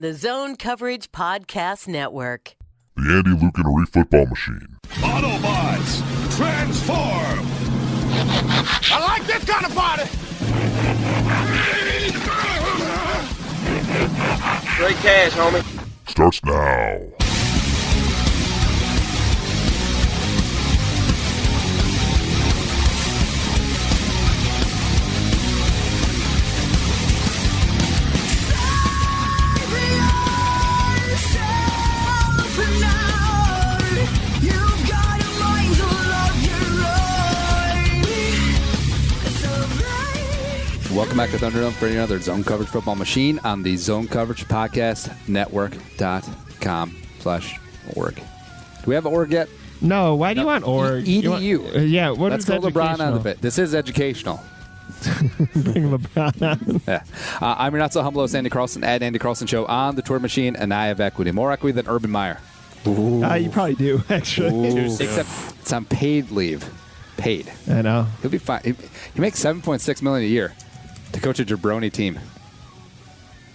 The Zone Coverage Podcast Network. The Andy Lucanary Football Machine. Autobots, transform! I like this kind of party! Straight cash, homie. Starts now. Welcome back to Thunderdome for another Zone Coverage Football Machine on the Zone Coverage Podcast Network.com/org. Do we have org yet? No, why do you want org? EDU. Yeah, what Let's is go LeBron educational? on a bit. This is educational. Bring LeBron on. Yeah. I'm your not so humble host, Andy Carlson, at Andy Carlson Show on the Tour Machine, and I have equity. More equity than Urban Meyer. You probably do, actually. Except it's on paid leave. Paid. I know. He'll be fine. He makes $7.6 million a year to coach a jabroni team.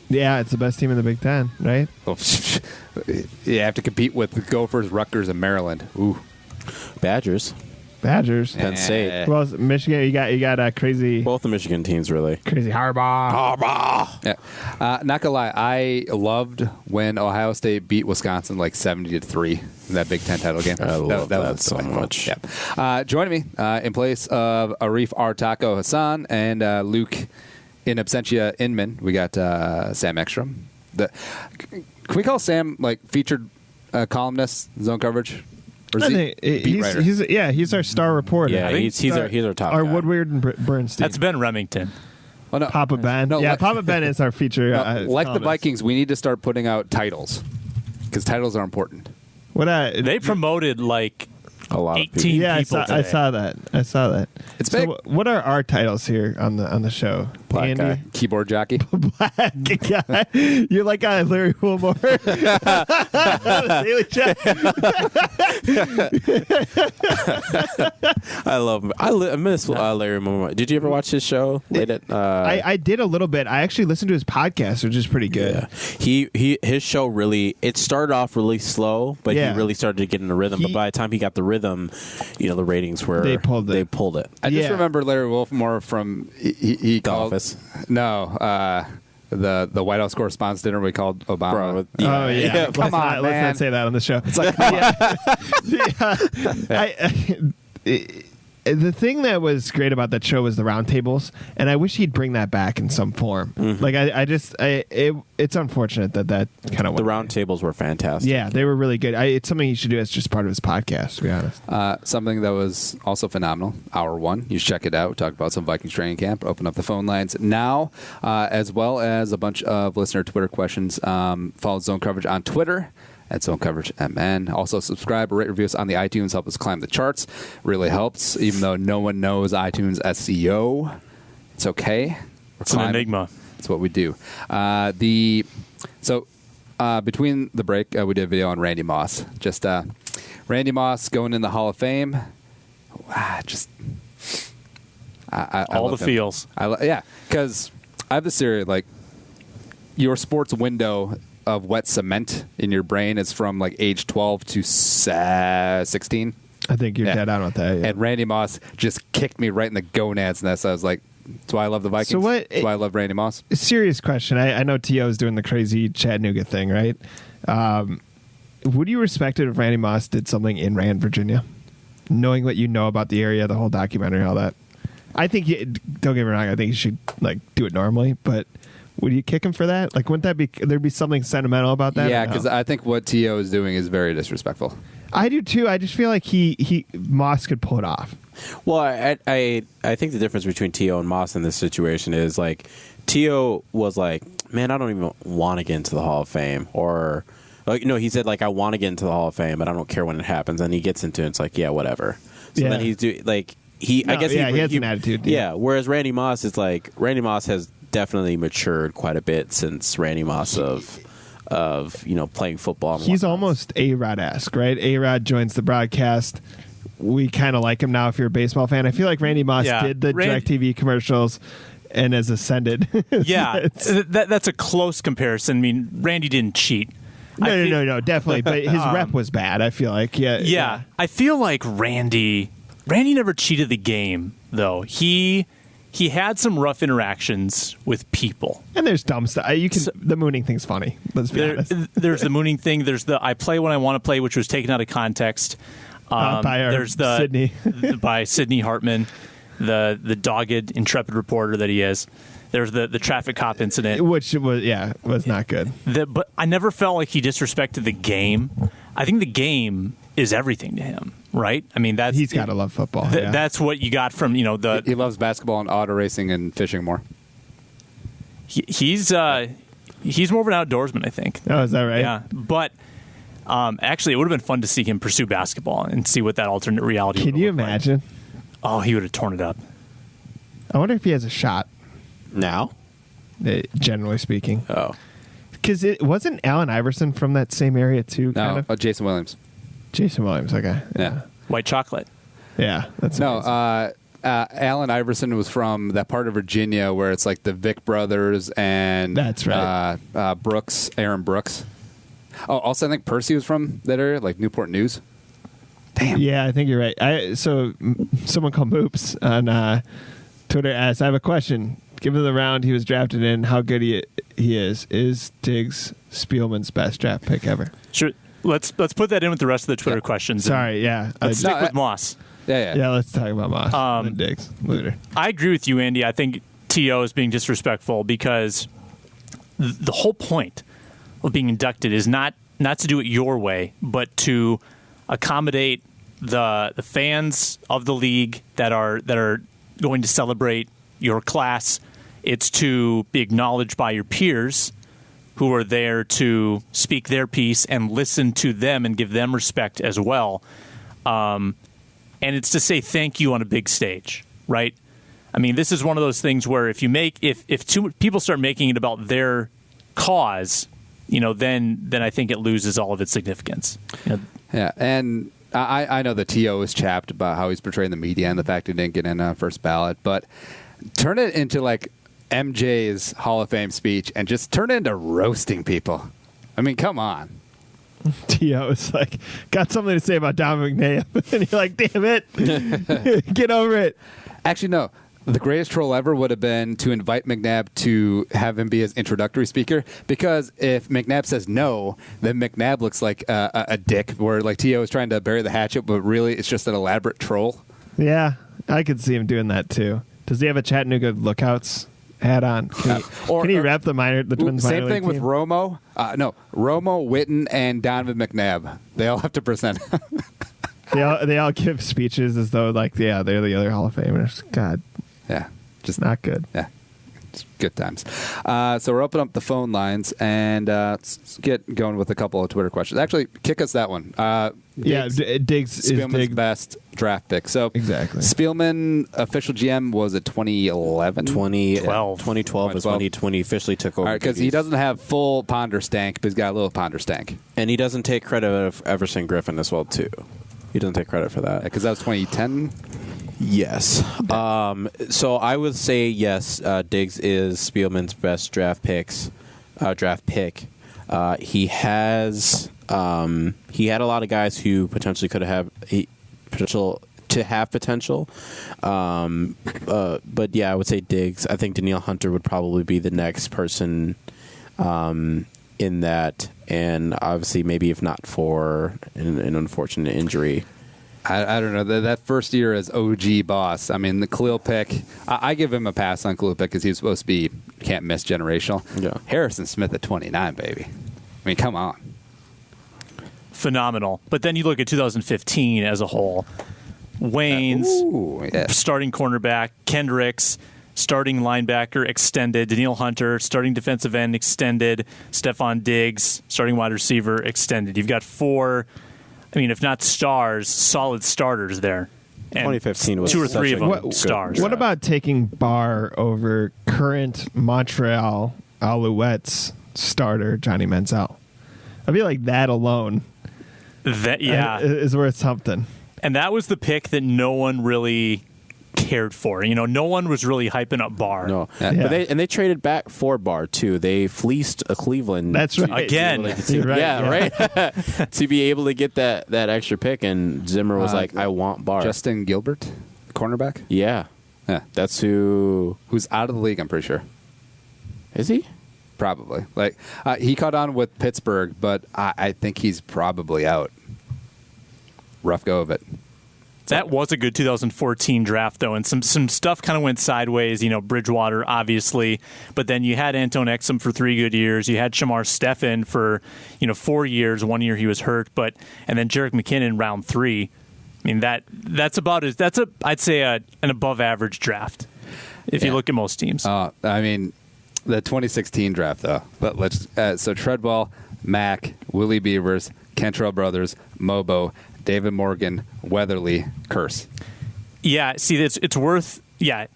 Yeah, it's the best team in the Big Ten, right? You have to compete with the Gophers, Rutgers, and Maryland. Ooh. Badgers. Penn State. Well, Michigan, you got a crazy... Both the Michigan teams, really. Crazy Harbaugh. Yeah. Not gonna lie, I loved when Ohio State beat Wisconsin like 70-3 in that Big Ten title game. I love that was so much. Yeah. Joining me in place of Arif Artaco Hassan and Luke in absentia Inman, we got Sam Eckstrom. Can we call Sam like featured columnist, Zone Coverage? Or is he beat writer? He's our star reporter. Yeah, he's our top Our guy. Woodward and Bernstein. That's Ben Remington. Oh, no. Papa Ben. No, Papa Ben is our feature. Like the columnist. Vikings, we need to start putting out titles because titles are important. They promoted like A lot of 18 people. Yeah, people I saw that. It's so big. what are our titles here on the show? Black Andy? guy. Keyboard jockey. Black guy. You're like Larry Wilmore. Daily Chat. I love him. I miss Larry Moore. Did you ever watch his show? I did a little bit. I actually listened to his podcast, which is pretty good. Yeah. His show really, it started off really slow, but he really started to get in the rhythm. But by the time he got the rhythm, the ratings were They pulled it. I just remember Larry Wolfmore from he The called Office. No, the White House Correspondents' Dinner we called Obama. Oh yeah, Come on, let's man. not say that on the show. It's like the thing that was great about that show was the roundtables, and I wish he'd bring that back in some form. Mm-hmm. Like it's unfortunate that kind of The roundtables were fantastic. Yeah, they were really good. It's something he should do as just part of his podcast, to be honest. something that was also phenomenal. Hour 1, you should check it out. We talked about some Vikings training camp. Open up the phone lines now, as well as a bunch of listener Twitter questions. Follow Zone Coverage on Twitter at Zone Coverage MN. Also subscribe or rate reviews on the iTunes. Help us climb the charts. Really helps, even though no one knows iTunes SEO. It's okay. It's an enigma. That's what we do. Between the break, we did a video on Randy Moss. Just Randy Moss going in the Hall of Fame. I All love the him. feels. Because I have this theory, like, your sports window of wet cement in your brain is from like age 12 to 16. I think you're dead on with that. Yeah. And Randy Moss just kicked me right in the gonads, and I was like, that's why I love the Vikings. So what? That's why I love Randy Moss. Serious question. I know T.O. is doing the crazy Chattanooga thing, right? Would you respect it if Randy Moss did something in Rand, Virginia? Knowing what you know about the area, the whole documentary, all that. I think, don't get me wrong, I think you should do it normally, but would you kick him for that? Like, wouldn't there'd be something sentimental about that? Yeah, because I think what T.O. is doing is very disrespectful. I do too. I just feel like Moss could pull it off. Well, I think the difference between T.O. and Moss in this situation is, like, T.O. was like, man, I don't even want to get into the Hall of Fame. Or, he said, like, I want to get into the Hall of Fame, but I don't care when it happens. And he gets into it, it's like, yeah, whatever. So then he's doing, like, he has an attitude. Yeah, whereas Randy Moss is like, Randy Moss has definitely matured quite a bit since Randy Moss of playing football. And He's whatnot. almost A-Rod-esque, right? A-Rod joins the broadcast. We kind of like him now if you're a baseball fan. I feel like Randy Moss did the DirecTV commercials. and has ascended. Yeah, that's a close comparison. I mean, Randy didn't cheat. No, definitely. But his rep was bad, I feel like. Yeah. I feel like Randy never cheated the game, though. He had some rough interactions with people. And there's dumb stuff. The mooning thing's funny. Let's be honest. There's the mooning thing. There's the I play when I want to play, which was taken out of context. There's the Sydney. By Sidney Hartman, the dogged, intrepid reporter that he is. There's the traffic cop incident, which was not good. But I never felt like he disrespected the game. I think the game is everything to him, right? I mean, he's got to love football. That's what you got from the. He loves basketball and auto racing and fishing more. He's more of an outdoorsman, I think. Oh, is that right? Yeah, but. Actually, it would have been fun to see him pursue basketball and see what that alternate reality. Can you imagine? Like. Oh, he would have torn it up. I wonder if he has a shot. Now? Generally speaking. Oh. Because it wasn't Allen Iverson from that same area too? No, Jason Williams. Jason Williams, okay. Yeah. White chocolate. Yeah, that's no. Allen Iverson was from that part of Virginia where it's like the Vick brothers and that's right. Brooks, Aaron Brooks. Oh, also I think Percy was from that area, like Newport News. Damn. Yeah, I think you're right. So someone called Moops on Twitter asked, I have a question. Given the round he was drafted in, how good he is Diggs Spillman's best draft pick ever? Sure. Let's put that in with the rest of the Twitter questions. Sorry, yeah. Let's stick with Moss. Yeah, let's talk about Moss and Diggs later. I agree with you, Andy. I think T.O. is being disrespectful because the whole point of being inducted is not to do it your way, but to accommodate the fans of the league that are going to celebrate your class. It's to be acknowledged by your peers who are there to speak their piece and listen to them and give them respect as well. And it's to say thank you on a big stage, right? I mean, this is one of those things where if two people start making it about their cause, then I think it loses all of its significance. Yeah, and I know the T.O. is chapped about how he's portraying the media and the fact he didn't get in first ballot, but turn it into like MJ's Hall of Fame speech and just turn it into roasting people. I mean, come on. T.O. is like, got something to say about Don McNabb. And you're like, damn it. Get over it. Actually, no. The greatest troll ever would have been to invite McNabb to have him be his introductory speaker, because if McNabb says no, then McNabb looks like a dick, where like T.O. is trying to bury the hatchet, but really it's just an elaborate troll. Yeah, I could see him doing that too. Does he have a Chattanooga Lookouts hat on? Can he rep the Twins minor Same thing with team? Romo. Romo, Witten, and Donovan McNabb. They all have to present. They all give speeches as though they're the other Hall of Famers. God. Yeah. Just not good. Yeah. It's good times. So we're opening up the phone lines and let's get going with a couple of Twitter questions. Actually, kick us that one. Diggs is Spillman's best draft pick. So exactly. Spillman, official GM, was it 2011? 2012 is when he officially took over. Because he doesn't have full Ponder stank, but he's got a little Ponder stank. And he doesn't take credit of Everson Griffin as well, too. He doesn't take credit for that. Because that was 2010? Yes. So I would say yes. Diggs is Spillman's best draft pick. He has he had a lot of guys who potentially could have potential. But yeah, I would say Diggs. I think Danielle Hunter would probably be the next person in that, and obviously maybe if not for an unfortunate injury. I don't know. That first year as OG boss, I mean, the Khalil pick, I give him a pass on Khalil pick because he's supposed to be can't miss generational. Yeah. Harrison Smith at 29, baby. I mean, come on. Phenomenal. But then you look at 2015 as a whole. Wayne's starting cornerback, Kendricks, starting linebacker extended, Danielle Hunter, starting defensive end extended, Stephon Diggs, starting wide receiver extended. You've got four, I mean, if not stars, solid starters there. And 2015 was 2 or 3 of them stars. What about taking Barr over current Montreal Alouettes starter Johnny Manziel? I feel like that alone is worth something. And that was the pick that no one really cared for. No one was really hyping up Barr. No, Yeah. but they traded back for Barr too. They fleeced Cleveland. That's right. Again. You're right, right. To be able to get that extra pick, and Zimmer was like, "I want Barr." Justin Gilbert, cornerback. Yeah, that's who's out of the league. I'm pretty sure. Is he? Probably. He caught on with Pittsburgh, but I think he's probably out. Rough go of it. That was a good 2014 draft, though, and some stuff kind of went sideways. Bridgewater, obviously, but then you had Anton Eckstrom for 3 good years. You had Shamar Stephen for 4 years. 1 year he was hurt, and then Jerick McKinnon round 3. I mean that's about it. I'd say an above average draft if you look at most teams. I mean, the 2016 draft though. But let's so Treadwell, Mack, Willie Beavers, Kentrell Brothers, Mobo, David Morgan, Weatherly, Curse. Yeah, see, it's worth. Yeah,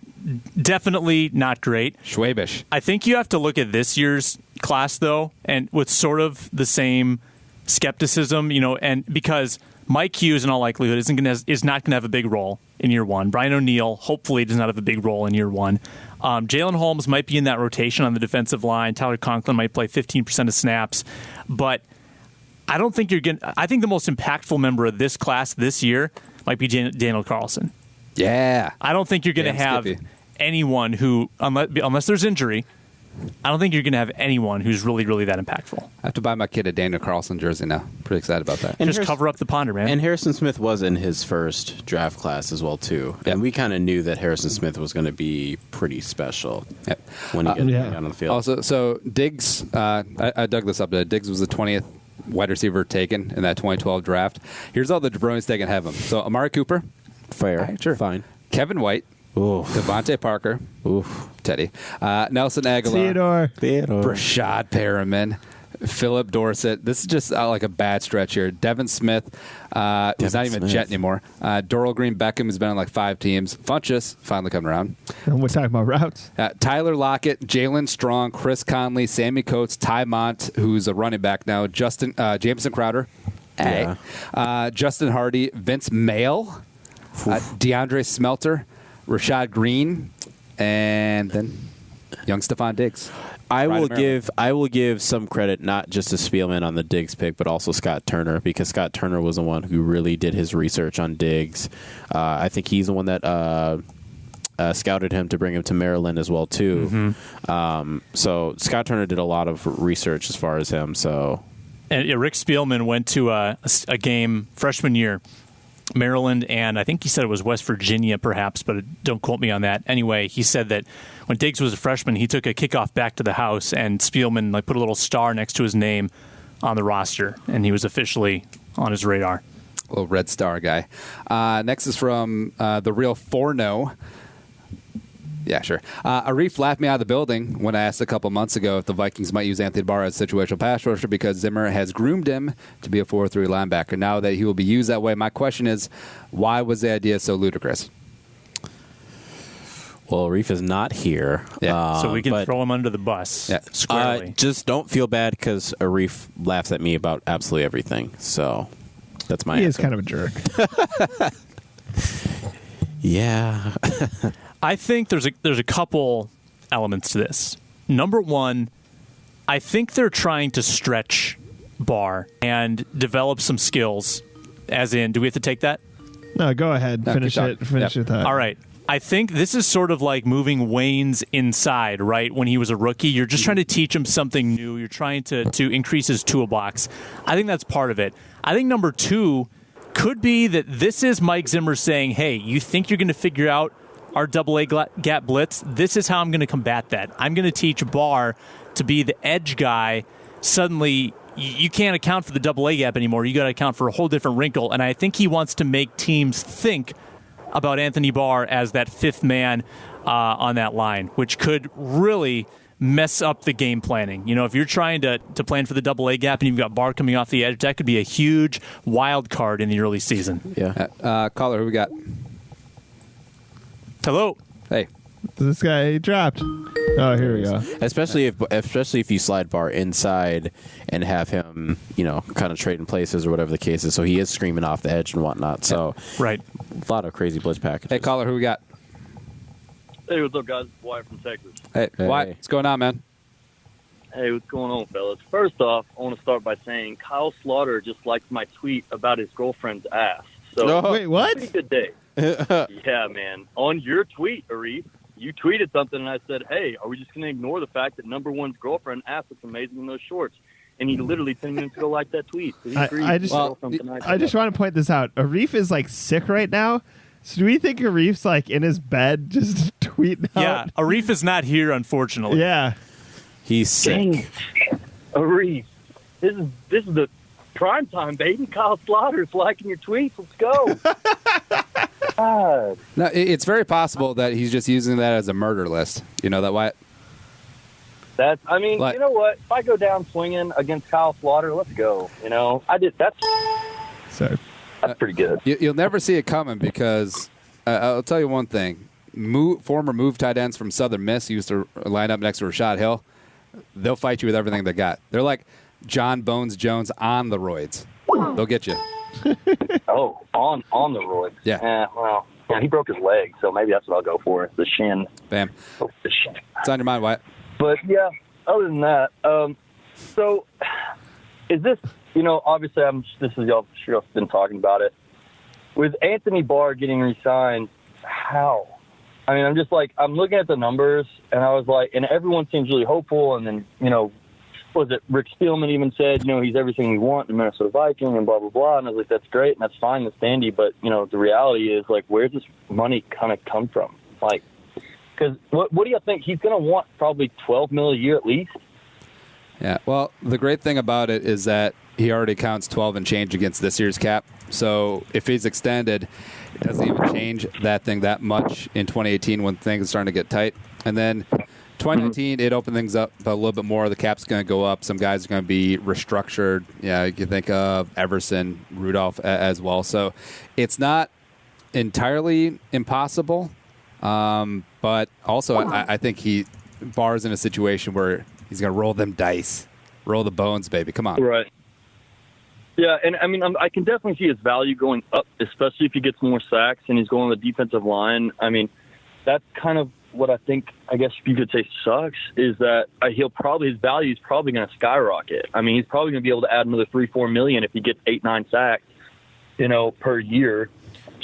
definitely not great. Schwabish. I think you have to look at this year's class though, and with sort of the same skepticism, and because Mike Hughes in all likelihood is not going to have a big role in year 1. Brian O'Neill hopefully does not have a big role in year 1. Jalen Holmes might be in that rotation on the defensive line. Tyler Conklin might play 15% of snaps, but I don't think I think the most impactful member of this class this year might be Daniel Carlson. Yeah. I don't think you're going to have anyone who, unless there's injury, I don't think you're going to have anyone who's really, really that impactful. I have to buy my kid a Daniel Carlson jersey now. Pretty excited about that. And just cover up the ponder, man. And Harrison Smith was in his first draft class as well, too. Yep. And we kind of knew that Harrison Smith was going to be pretty special when he got out on the field. Also, so Diggs, I dug this up. Diggs was the 20th wide receiver taken in that 2012 draft. Here's all the jabronis they can have him. So Amari Cooper. Fair. Right, sure. Fine. Kevin White. Oof. Devontae Parker. Oof. Teddy. Nelson Aguilar. Theodore. Brashad Perriman. Philip Dorsett. This is just like a bad stretch here. Devin Smith, who's not even a Jet anymore. Doral Green Beckham, who's been on like 5 teams. Funchess, finally coming around. And we're talking about routes. Tyler Lockett, Jalen Strong, Chris Conley, Sammy Coates, Ty Mont, who's a running back now, Jameson Crowder, Justin Hardy, Vince Mayle, DeAndre Smelter, Rashad Green, and then young Stephon Diggs. I will give some credit not just to Spillman on the Diggs pick, but also Scott Turner, because Scott Turner was the one who really did his research on Diggs. I think he's the one that scouted him to bring him to Maryland as well too. Mm-hmm. So Scott Turner did a lot of research as far as him. So, and Rick Spillman went to a game freshman year, Maryland, and I think he said it was West Virginia perhaps, but don't quote me on that. Anyway, he said that when Diggs was a freshman, he took a kickoff back to the house, and Spillman put a little star next to his name on the roster, and he was officially on his radar. A little red star guy. Next is from the real Forno. Yeah, sure. Arif laughed me out of the building when I asked a couple months ago if the Vikings might use Anthony Barr as a situational pass rusher because Zimmer has groomed him to be a 4-3 linebacker. Now that he will be used that way, my question is, why was the idea so ludicrous? Well, Arif is not here. Yeah. So we can throw him under the bus squarely. Just don't feel bad because Arif laughs at me about absolutely everything. So that's my answer. He is kind of a jerk. Yeah. I think there's a couple elements to this. Number one, I think they're trying to stretch Barr and develop some skills. As in, do we have to take that? No, go ahead. Finish it. Finish your thought. All right. I think this is sort of like moving Wayne's inside, right? When he was a rookie, you're just trying to teach him something new. You're trying to increase his toolbox. I think that's part of it. I think number two could be that this is Mike Zimmer saying, hey, you think you're going to figure out our double-A gap blitz? This is how I'm going to combat that. I'm going to teach Barr to be the edge guy. Suddenly, you can't account for the double-A gap anymore. You got to account for a whole different wrinkle. And I think he wants to make teams think about Anthony Barr as that fifth man on that line, which could really mess up the game planning. You know, if you're trying to plan for the double-A gap and you've got Barr coming off the edge, that could be a huge wild card in the early season. Yeah. Caller, who we got? Hello. Hey. This guy dropped. Oh, here we go. Especially if you slide Barr inside and have him, kind of trading places or whatever the case is. So he is screaming off the edge and whatnot. So right, a lot of crazy blitz packages. Hey, caller, who we got? Hey, what's up, guys? Wyatt from Texas. Hey, Wyatt, what's going on, man? Hey, what's going on, fellas? First off, I want to start by saying Kyle Slaughter just liked my tweet about his girlfriend's ass. So, Wait, what? Pretty good day. Yeah, man. On your tweet, Arif, you tweeted something, and I said, hey, are we just going to ignore the fact that number one's girlfriend ass looks amazing in those shorts? And he literally 10 minutes ago liked that tweet. So I just want to point this out. Arif is, like, sick right now. So do we think Arif's, like, in his bed just tweeting out? Yeah, Arif is not here, unfortunately. Yeah. He's sick. Dang. Arif, this is the prime time, baby. Kyle Slaughter's liking your tweets. Let's go. God. No, it's very possible that he's just using that as a murder list. You know that, Wyatt? You know what? If I go down swinging against Kyle Slaughter, let's go. You know, that's pretty good. You'll never see it coming because I'll tell you one thing. Former move tight ends from Southern Miss used to line up next to Rashad Hill. They'll fight you with everything they got. They're like John Bones Jones on the roids. They'll get you. Oh, on the roids. Yeah. Well, he broke his leg, so maybe that's what I'll go for. The shin. Bam. Oh, the shin. It's on your mind, Wyatt. But, yeah, other than that, so is this, obviously this is y'all sure have been talking about it. With Anthony Barr getting re-signed, how? I mean, I'm just like, I'm looking at the numbers, and I was like, and everyone seems really hopeful, and then, was it Rick Spillman even said, he's everything we want in the Minnesota Viking and blah, blah, blah. And I was like, that's great, and that's fine, that's dandy. But, the reality is, like, where's this money kind of come from? Like, because what do you think? He's going to want probably $12 million a year at least. Yeah, well, the great thing about it is that he already counts 12 and change against this year's cap. So if he's extended, it doesn't even change that thing that much in 2018 when things are starting to get tight. And then 2019, it opened things up a little bit more. The cap's going to go up. Some guys are going to be restructured. Yeah, you can think of Everson, Rudolph as well. So it's not entirely impossible. But also, I think Barr's in a situation where he's going to roll them dice. Roll the bones, baby. Come on. Right. Yeah, and I mean, I can definitely see his value going up, especially if he gets more sacks and he's going on the defensive line. I mean, that's kind of what I think, I guess you could say sucks, is that his value is probably going to skyrocket. I mean, he's probably going to be able to add another $3-4 million if he gets 8-9 sacks, per year.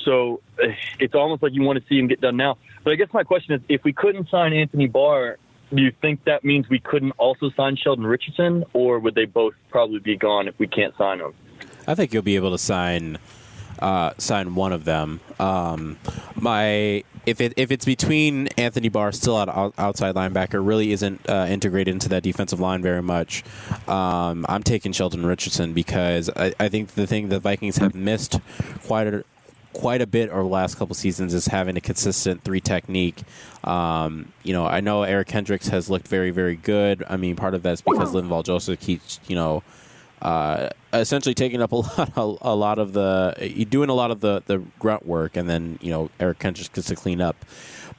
So it's almost like you want to see him get done now. But I guess my question is, if we couldn't sign Anthony Barr, do you think that means we couldn't also sign Sheldon Richardson, or would they both probably be gone if we can't sign them? I think you'll be able to sign one of them. If it's between Anthony Barr, still outside linebacker, really isn't integrated into that defensive line very much. I'm taking Sheldon Richardson because I think the thing the Vikings have missed quite a bit over the last couple seasons is having a consistent 3 technique. I know Eric Hendricks has looked very, very good. I mean, part of that's because Linval Joseph keeps, essentially taking up a lot of the grunt work, and then Eric Hendricks gets to clean up.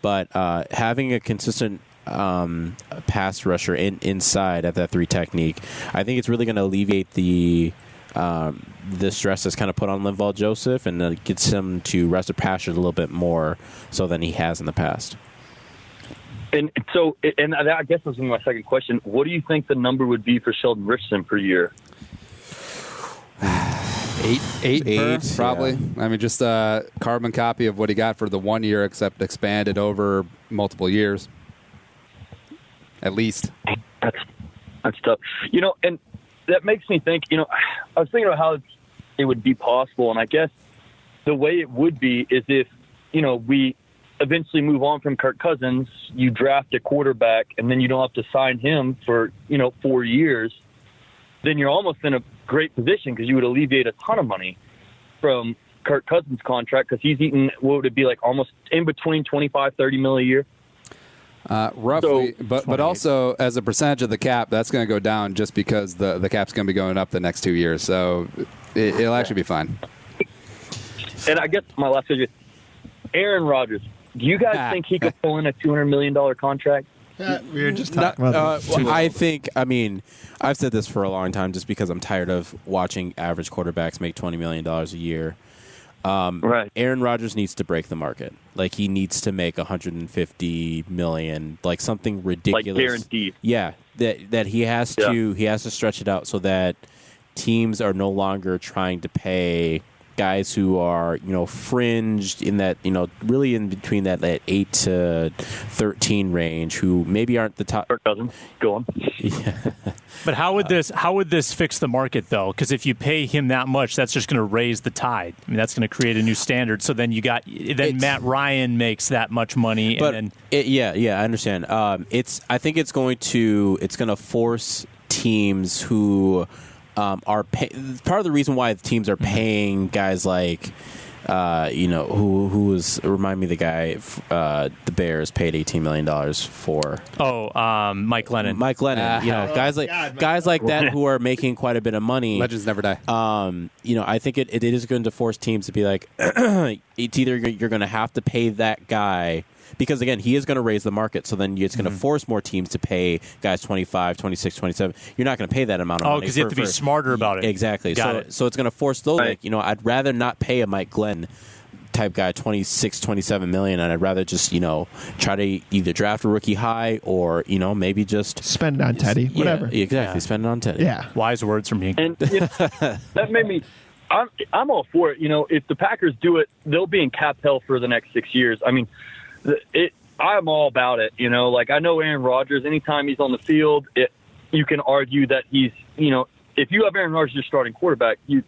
But having a consistent pass rusher inside at that 3 technique, I think it's really going to alleviate the stress that's kind of put on Linval Joseph, and gets him to rest the pasture a little bit more so than he has in the past. And so, and I guess this is my second question. What do you think the number would be for Sheldon Richardson per year? 8 probably. Yeah. I mean, just a carbon copy of what he got for the 1 year, except expanded over multiple years, at least. That's tough. And that makes me think. I was thinking about how it would be possible, and I guess the way it would be is if we eventually move on from Kirk Cousins, you draft a quarterback, and then you don't have to sign him for 4 years. Then you're almost in a great position because you would alleviate a ton of money from Kirk Cousins' contract, because he's eating, what would it be, like almost in between $25-30 million a year? Roughly, so, but also as a percentage of the cap, that's going to go down just because the cap's going to be going up the next 2 years. So it'll actually be fine. And I guess my last question, Aaron Rodgers, do you guys think he could pull in a $200 million contract? We were just talking about that. I've said this for a long time just because I'm tired of watching average quarterbacks make $20 million a year. Right. Aaron Rodgers needs to break the market. Like, he needs to make $150 million, like something ridiculous. Like guaranteed. Yeah, that he has to stretch it out so that teams are no longer trying to pay guys who are, fringed in that, really in between that 8 to 13 range, who maybe aren't the top. Go on. Yeah. But how would this fix the market, though? Because if you pay him that much, that's just going to raise the tide. I mean, that's going to create a new standard. So then Matt Ryan makes that much money, But and then I understand. I think it's going to force teams who are part of the reason why the teams are paying guys like who was, remind me, the guy the Bears paid $18 million for. Mike Lennon. Guys like that who are making quite a bit of money. Legends never die. I think it is going to force teams to be like, it's either you're going to have to pay that guy. Because, again, he is going to raise the market, so then it's going to force more teams to pay guys 25, 26, 27. You're not going to pay that amount of money. Oh, because you have to be smarter about it. Exactly. So it's going to force those, I'd rather not pay a Mike Glenn type guy 26, 27 million, and I'd rather just, try to either draft a rookie high or, maybe just spend it on Teddy. Whatever. Exactly. Yeah. Spend it on Teddy. Yeah. Wise words from me. And that made me. I'm all for it. If the Packers do it, they'll be in cap hell for the next 6 years. I mean, I'm all about it. I know Aaron Rodgers, anytime he's on the field, you can argue that he's, if you have Aaron Rodgers your starting quarterback, you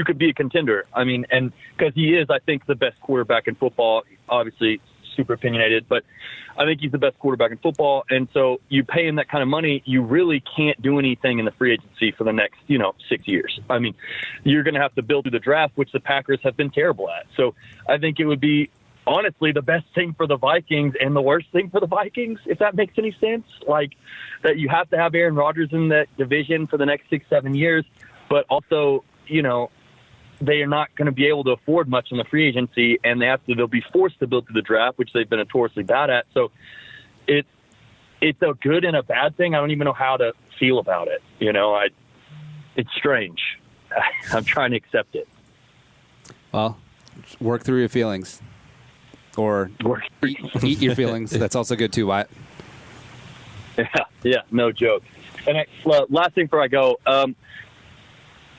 could be a contender. I mean, and because he is, I think, the best quarterback in football. Obviously, super opinionated, but I think he's the best quarterback in football. And so you pay him that kind of money, you really can't do anything in the free agency for the next, 6 years. I mean, you're going to have to build through the draft, which the Packers have been terrible at. So I think it would be, honestly, the best thing for the Vikings and the worst thing for the Vikings, if that makes any sense. Like, that you have to have Aaron Rodgers in that division for the next 6-7 years, but also, they are not going to be able to afford much in the free agency, and they'll be forced to build through the draft, which they've been notoriously bad at. So it's a good and a bad thing. I don't even know how to feel about it. It's strange. I'm trying to accept it. Well, work through your feelings. Or eat your feelings. That's also good too, Wyatt. Yeah, no joke. And last thing before I go,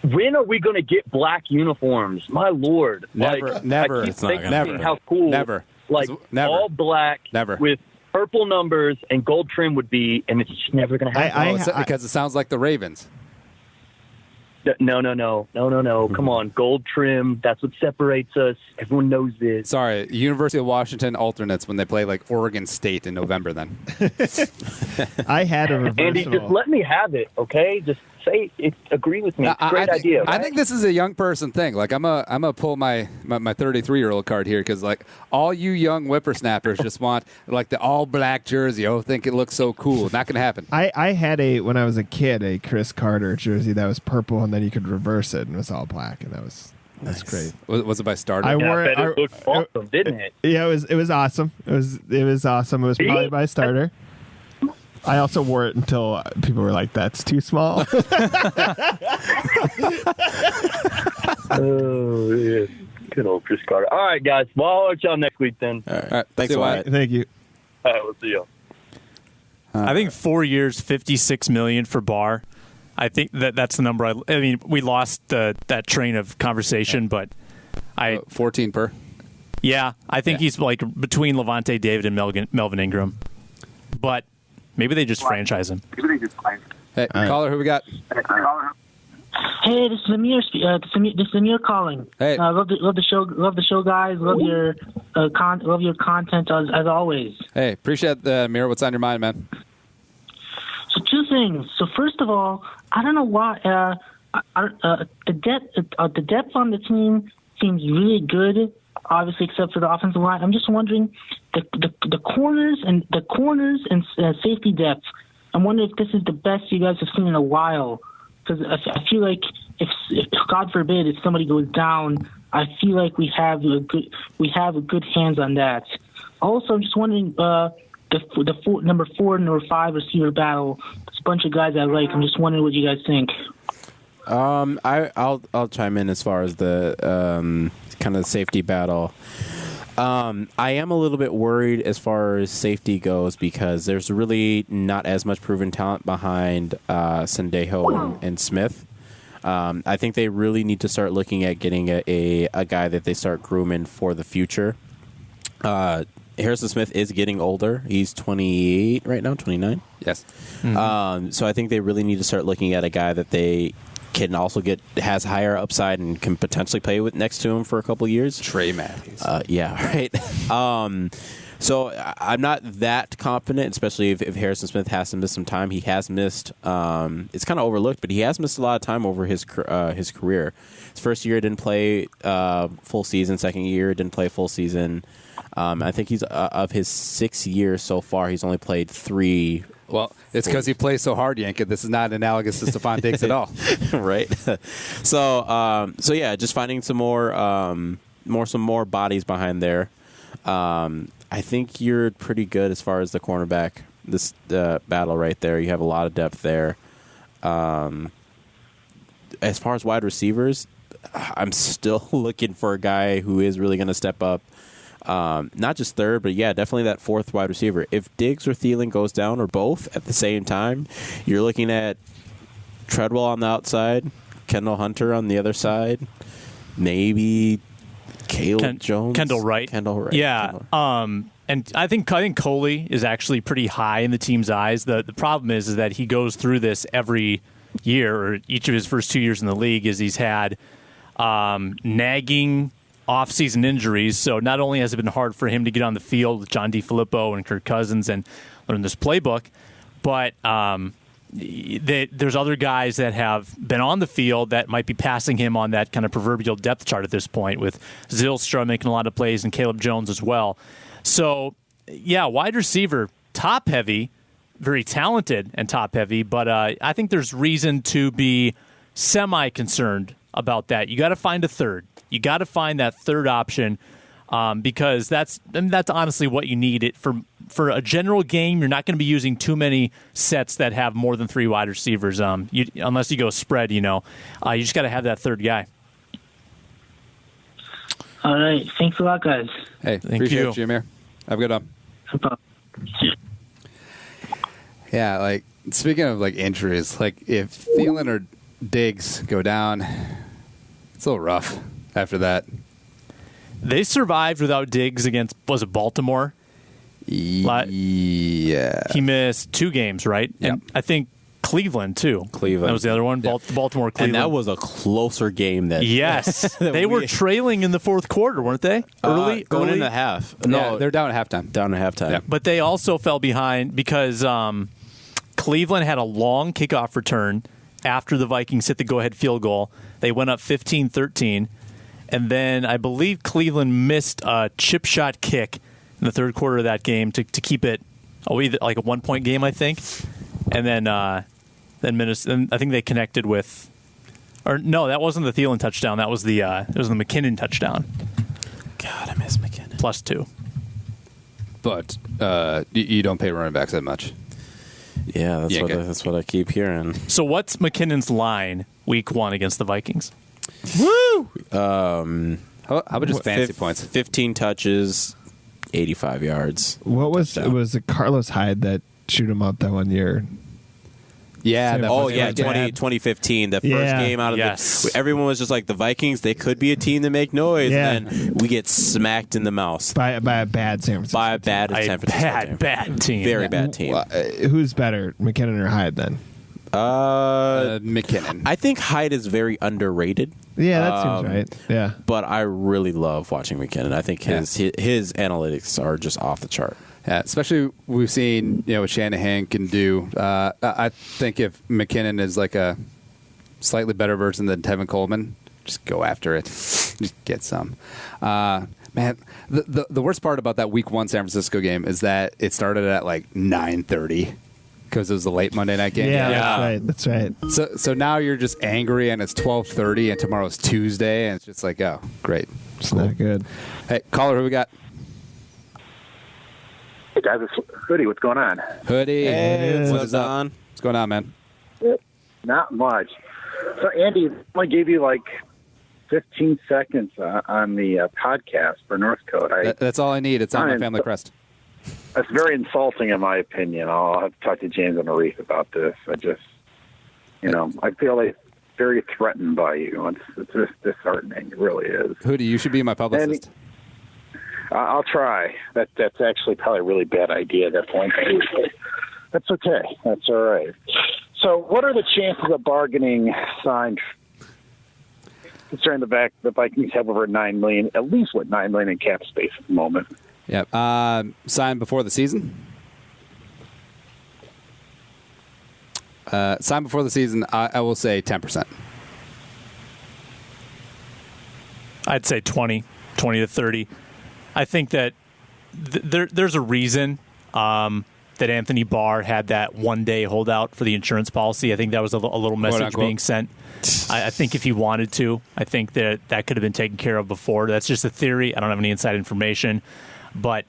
when are we going to get black uniforms? My Lord. Never. I keep thinking how cool. Never. All black with purple numbers and gold trim would be, and it's just never going to happen. Because it sounds like the Ravens. No. Come on. Gold trim. That's what separates us. Everyone knows this. Sorry. University of Washington alternates when they play like Oregon State in November then. I had a reversal. Andy, just let me have it, okay? Just say it. Agree with me. It's a great idea. Right? I think this is a young person thing. Like, I'm gonna pull my 33-year-old card here because, like, all you young whippersnappers just want, like, the all-black jersey. Oh, think it looks so cool. Not going to happen. I had when I was a kid, a Chris Carter jersey that was purple, and then you could reverse it, and it was all black, and that's great. Was it by Starter? I wore it. It looked awesome, didn't it? Yeah, it was awesome. It was awesome. It was probably by Starter. I also wore it until people were like, "That's too small." Oh, yeah. Good old Chris Carter. All right, guys. Well, I'll watch y'all next week then. All right. Thanks, Wyatt. Thank you. All right, we'll see y'all. I think 4 years, $56 million for Barr. I think that's the number. I mean, we lost that train of conversation, but 14 per. Yeah, I think he's like between Levante David and Melvin Ingram, but maybe they just franchise him. Hey, caller, who we got? Hey, this is Amir. This is Amir calling. Hey, love the show. Love the show, guys. Love your love your content as always. Hey, appreciate the Amir. What's on your mind, man? So two things. So first of all, I don't know why the depth on the team seems really good. Obviously, except for the offensive line. I'm just wondering the corners and safety depth. I'm wondering if this is the best you guys have seen in a while. Because I feel like if God forbid if somebody goes down, I feel like we have a good hands on that. Also, I'm just wondering the number 4 and number 5 receiver battle. There's a bunch of guys I like. I'm just wondering what you guys think. I'll chime in as far as the kind of safety battle. I am a little bit worried as far as safety goes because there's really not as much proven talent behind Sendejo and Smith. I think they really need to start looking at getting a guy that they start grooming for the future. Harrison Smith is getting older. He's 28 right now, 29. Yes. Mm-hmm. So I think they really need to start looking at a guy that they can also has higher upside and can potentially play with next to him for a couple of years. Trey Matthews. Yeah, right. So I'm not that confident, especially if Harrison Smith has to miss some time. He has missed. It's kind of overlooked, but he has missed a lot of time over his career. His first year didn't play full season. Second year didn't play full season. I think he's of his 6 years so far, he's only played 3. Well, it's because he plays so hard, Yanka. This is not analogous to Stephon Diggs at all, right? So yeah, just finding some more bodies behind there. I think you're pretty good as far as the cornerback this battle right there. You have a lot of depth there. As far as wide receivers, I'm still looking for a guy who is really going to step up. Not just third, but yeah, definitely that fourth wide receiver. If Diggs or Thielen goes down or both at the same time, you're looking at Treadwell on the outside, Kendall Hunter on the other side, maybe Caleb Jones, Kendall Wright. Yeah. And I think Coley is actually pretty high in the team's eyes. The problem is that he goes through this every year, or each of his first 2 years in the league, is he's had nagging off-season injuries. So not only has it been hard for him to get on the field with John DeFilippo and Kirk Cousins and learn this playbook, but there's other guys that have been on the field that might be passing him on that kind of proverbial depth chart at this point, with Zylstra making a lot of plays and Caleb Jones as well. So, yeah, wide receiver, top-heavy, very talented and top-heavy, but I think there's reason to be semi-concerned about that. You got to find a third. You got to find that third option because that's honestly what you need. It for a general game. You're not going to be using too many sets that have more than 3 wide receivers. Unless you go spread, you just got to have that third guy. All right, thanks a lot, guys. Hey, appreciate you, Jameer. Have a good one. Yeah, like speaking of like injuries, like if Thielen or Diggs go down, it's a little rough after that. They survived without Diggs against, was it Baltimore? Yeah. He missed 2 games, right? Yep. And I think Cleveland, too. Cleveland. That was the other one, Yep. Baltimore, Cleveland. And that was a closer game than Yes. They were trailing in the fourth quarter, weren't they? Going into half. No, they're down at halftime. Down at halftime. Yeah. But they also fell behind because Cleveland had a long kickoff return after the Vikings hit the go-ahead field goal. They went up 15-13. And then I believe Cleveland missed a chip shot kick in the third quarter of that game to keep it either like a 1-point game, I think. And then Minnesota, I think they connected with, or no, that wasn't the Thielen touchdown. That was the MacKinnon touchdown. God, I miss MacKinnon. +2. But you don't pay running backs that much. Yeah, that's what I keep hearing. So what's McKinnon's line week 1 against the Vikings? Woo! How about just fantasy points? 15 touches, 85 yards. What was it? Was it Carlos Hyde that shoot him up that one year? Yeah. 2015. The first game out of the... Everyone was just like, the Vikings, they could be a team that make noise. Yeah. And then we get smacked in the mouth. By a bad San Francisco. By a bad San Francisco team. Bad team. Very bad team. Who's better, McKinnon or Hyde then? MacKinnon. I think Hyde is very underrated. Yeah, that seems right. Yeah. But I really love watching MacKinnon. I think his analytics are just off the chart. Yeah, especially we've seen what Shanahan can do. I think if MacKinnon is like a slightly better version than Tevin Coleman, just go after it. Just get some. Man, the worst part about that Week 1 San Francisco game is that it started at like 9:30 because it was a late Monday night game. Yeah, that's right. So now you're just angry, and it's 12:30, and tomorrow's Tuesday, and it's just like, oh, great. It's not good. Hey, caller, who we got? Hey guys, it's Hoodie. What's going on? Hoodie. Hey, what's up? What's going on, man? Not much. So, Andy, I gave you like 15 seconds on the podcast for Northcote. That's all I need. It's on my family crest. That's very insulting, in my opinion. I'll have to talk to James and Arif about this. I just, I feel like very threatened by you. It's just disheartening. It really is. Hootie, you should be my publicist. I'll try. That's actually probably a really bad idea at that point. That's okay. That's all right. So what are the chances of bargaining signed, considering the Vikings have over $9 million, at least $9 million in cap space at the moment? Yeah. Signed before the season? Signed before the season, I will say 10%. I'd say 20 to 30. I think that there's a reason that Anthony Barr had that one-day holdout for the insurance policy. I think that was a little message being sent. I think if he wanted to, I think that could have been taken care of before. That's just a theory. I don't have any inside information. But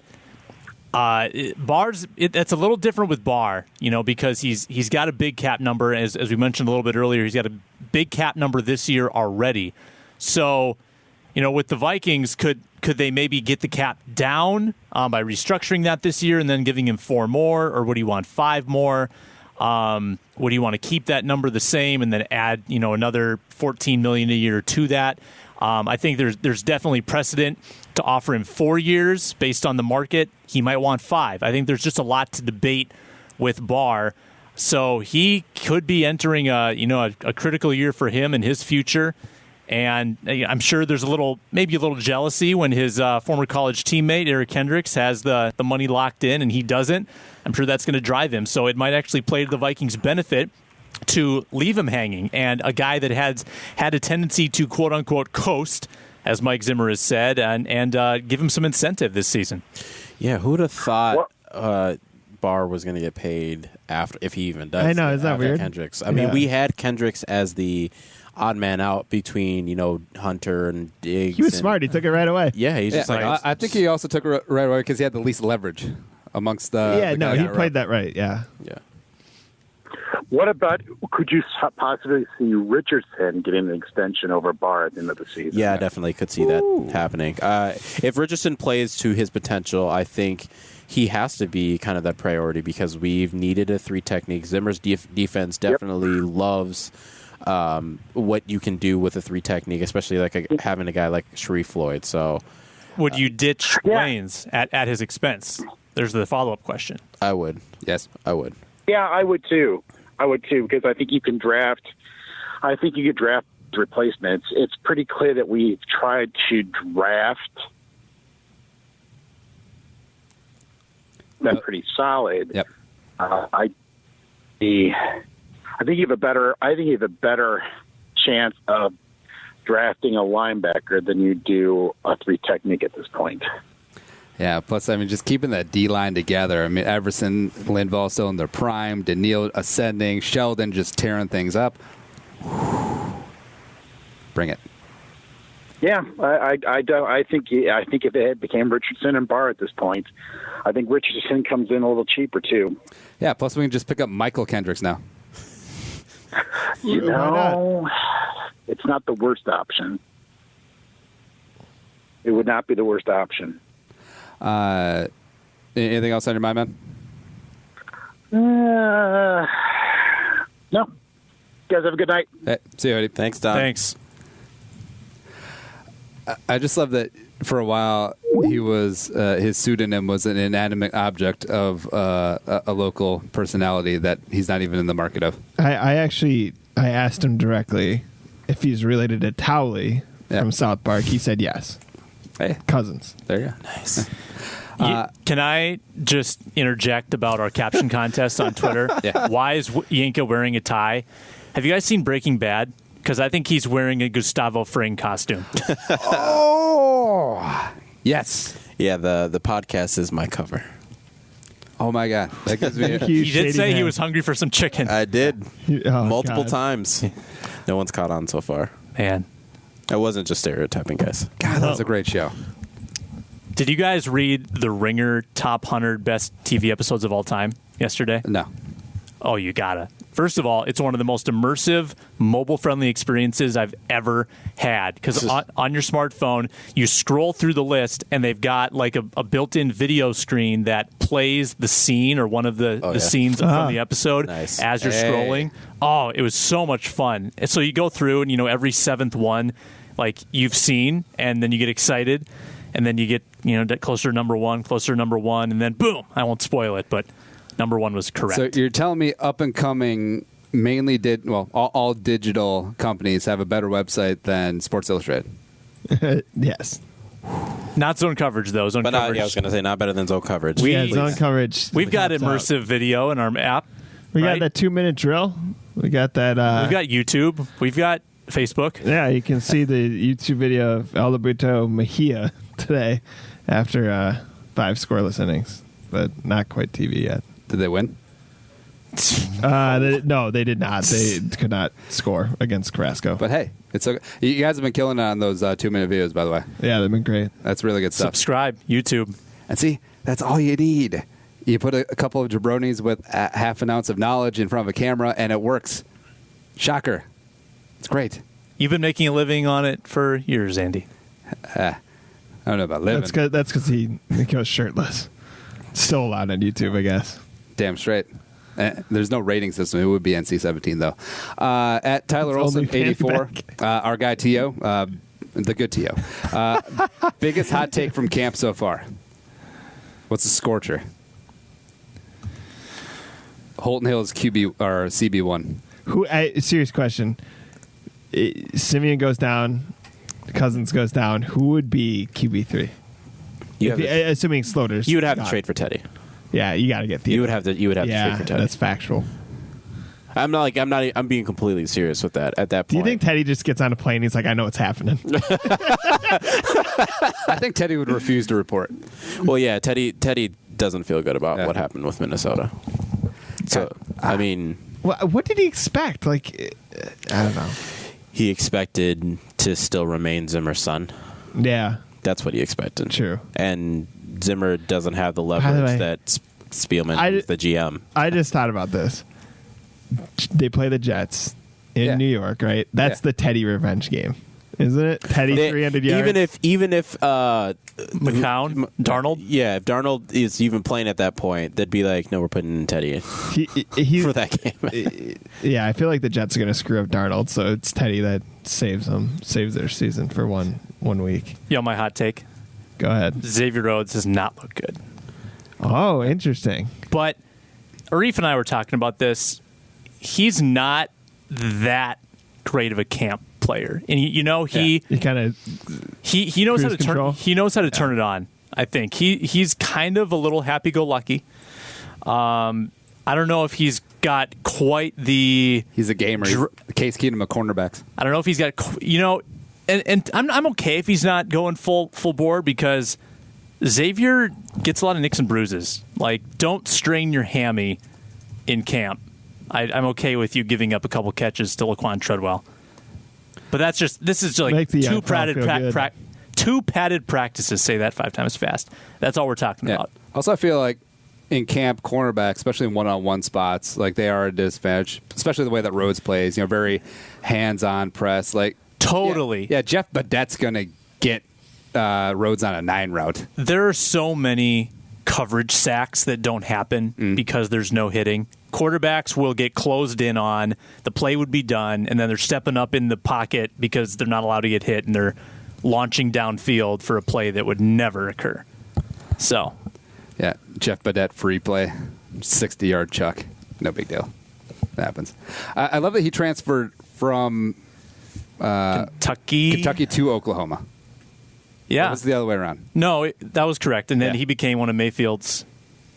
Barr's that's a little different with Barr, because he's got a big cap number. As we mentioned a little bit earlier, he's got a big cap number this year already. So, with the Vikings, could they maybe get the cap down by restructuring that this year and then giving him 4 more, or would he want 5 more? Would he want to keep that number the same and then add another $14 million a year to that? I think there's definitely precedent to offer him 4 years based on the market. He might want 5. I think there's just a lot to debate with Barr. So he could be entering a critical year for him and his future. And I'm sure there's maybe a little jealousy when his former college teammate, Eric Kendricks, has the money locked in and he doesn't. I'm sure that's going to drive him. So it might actually play to the Vikings' benefit to leave him hanging. And a guy that has had a tendency to, quote-unquote, coast, as Mike Zimmer has said, and give him some incentive this season. Yeah, who would have thought Barr was going to get paid if he even does? I know, is that weird? Kendricks. I mean, we had Kendricks as the odd man out between Hunter and Diggs. He was smart. He took it right away. Yeah, he's just I think he also took it right away because he had the least leverage amongst the. Yeah, no, he played that right. Yeah. What about, could you possibly see Richardson getting an extension over Barr at the end of the season? Yeah, I definitely could see that happening. If Richardson plays to his potential, I think he has to be kind of that priority because we've needed a 3 technique. Zimmer's defense definitely loves what you can do with a 3 technique, especially having a guy like Sharif Floyd. So, would you ditch Waynes at his expense? There's the follow-up question. I would. Yes, I would. Yeah, I would too. Because I think you can draft. I think you could draft replacements. It's pretty clear that we've tried to draft them pretty solid. Yep. I think you have a better chance of drafting a linebacker than you do a 3 technique at this point. Yeah, plus, just keeping that D-line together. Everson, Linval still in their prime, Daniil ascending, Sheldon just tearing things up. Bring it. Yeah, I think if it became Richardson and Barr at this point, I think Richardson comes in a little cheaper too. Yeah, plus we can just pick up Michael Kendricks now. It's not the worst option. It would not be the worst option. Anything else on your mind, man? No. You guys have a good night. Hey, see you, Eddie. Thanks, Don. Thanks. I just love that for a while he was his pseudonym was an inanimate object of a local personality that he's not even in the market of. I asked him directly if he's related to Towley from South Park. He said yes. Hey, cousins. There you go. Nice. Can I just interject about our caption contest on Twitter? Yeah. Why is Yinka wearing a tie? Have you guys seen Breaking Bad? Because I think he's wearing a Gustavo Fring costume. Oh, yes. Yeah, the podcast is my cover. Oh, my God. That gives me He did say he was hungry for some chicken. I did. Multiple God. times. No one's caught on so far. Man. I wasn't just stereotyping, guys. God, that was a great show. Did you guys read the Ringer Top 100 Best TV Episodes of All Time yesterday? No. Oh, you gotta. First of all, it's one of the most immersive, mobile-friendly experiences I've ever had. Because on your smartphone, you scroll through the list, and they've got like a built-in video screen that plays the scene or one of the scenes from the episode as you're scrolling. Oh, it was so much fun. And so you go through, and every seventh one, like you've seen, and then you get excited, and then you get closer to number one, and then boom! I won't spoil it, but number one was correct. So you're telling me up and coming mainly all digital companies have a better website than Sports Illustrated? Yes. Not zone coverage though. Zone coverage. I was going to say not better than zone coverage. Zone coverage. We've got immersive video in our app. We got that 2-minute drill. We got that. We've got YouTube. We've got Facebook. Yeah, you can see the YouTube video of Alberto Mejia today after 5 scoreless innings, but not quite TV yet. Did they win? No, they did not. They could not score against Carrasco. But hey, it's okay. You guys have been killing it on those 2-minute videos, by the way. Yeah, they've been great. That's really good stuff. Subscribe, YouTube. And see, that's all you need. You put a couple of jabronis with half an ounce of knowledge in front of a camera, and it works. Shocker. It's great. You've been making a living on it for years, Andy. I don't know about living. That's because he goes shirtless. Still allowed on YouTube, I guess. Damn straight. There's no rating system. It would be NC-17, though. At Tyler Olson, 84, our guy T.O., the good T.O. Biggest hot take from camp so far? What's the scorcher? Holton Hill is QB or CB1. Serious question. Simeon goes down. Cousins goes down. Who would be QB3? Assuming Slaughter's you would have gone. to trade for Teddy. Yeah, you got to get Theo. You would have to trade for Teddy. That's factual. I'm being completely serious with that at that point. Do you think Teddy just gets on a plane and he's like, I know what's happening? I think Teddy would refuse to report. Well, yeah, Teddy doesn't feel good about what happened with Minnesota. So, I mean... What did he expect? I don't know. He expected to still remain Zimmer's son. Yeah. That's what he expected. True. And Zimmer doesn't have the leverage that Spillman is the GM. I just thought about this. They play the Jets in New York, right? That's the Teddy revenge game, isn't it? Teddy 300 yards. Even if McCown, Darnold, if Darnold is even playing at that point, they'd be like, no, we're putting Teddy in for that game. Yeah, I feel like the Jets are going to screw up Darnold, so it's Teddy that saves their season for one week. My hot take. Go ahead. Xavier Roads does not look good. Oh, interesting. But Arif and I were talking about this. He's not that great of a camp player, and he knows how to turn. He knows how to turn it on. I think he's kind of a little happy-go-lucky. I don't know if he's got quite the. He's a gamer. Case Keenum of cornerbacks. I don't know if he's got and I'm okay if he's not going full board because Xavier gets a lot of nicks and bruises. Like, don't strain your hammy in camp. I'm okay with you giving up a couple catches to Laquan Treadwell. But this is like two padded practices. Say that 5 times fast. That's all we're talking about. Also, I feel like in camp, cornerbacks, especially in one-on-one spots, like they are a disadvantage, especially the way that Rhodes plays, very hands-on press. Like totally. Yeah, Jeff Badette's going to get Rhodes on a 9 route. There are so many coverage sacks that don't happen because there's no hitting. Quarterbacks will get closed in on, the play would be done, and then they're stepping up in the pocket because they're not allowed to get hit, and they're launching downfield for a play that would never occur. So, yeah, Jeff Badette free play, 60-yard chuck, no big deal. That happens. I love that he transferred from Kentucky to Oklahoma. Yeah, it was the other way around. No, that was correct, and then he became one of Mayfield's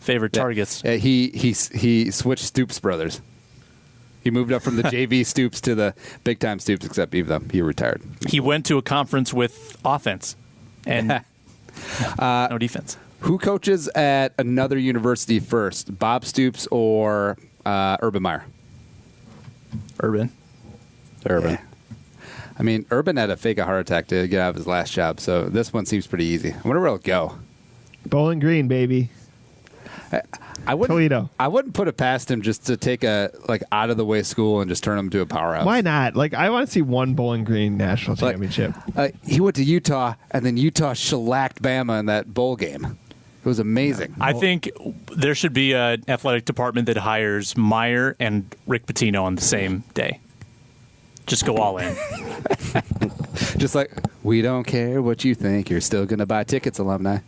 favorite targets. He switched Stoops brothers. He moved up from the JV Stoops to the big-time Stoops, except even though he retired. He went to a conference with offense and no defense. Who coaches at another university first, Bob Stoops or Urban Meyer? Urban. Yeah. I mean, Urban had to fake a heart attack to get out of his last job, so this one seems pretty easy. I wonder where it'll go. Bowling Green, baby. Toledo. I wouldn't put it past him just to take a out of the way school and just turn them to a powerhouse. Why not? Like, I want to see one Bowling Green national championship. He went to Utah, and then Utah shellacked Bama in that bowl game. It was amazing. I think there should be an athletic department that hires Meyer and Rick Pitino on the same day. Just go all in. Just like, we don't care what you think. You're still going to buy tickets, alumni.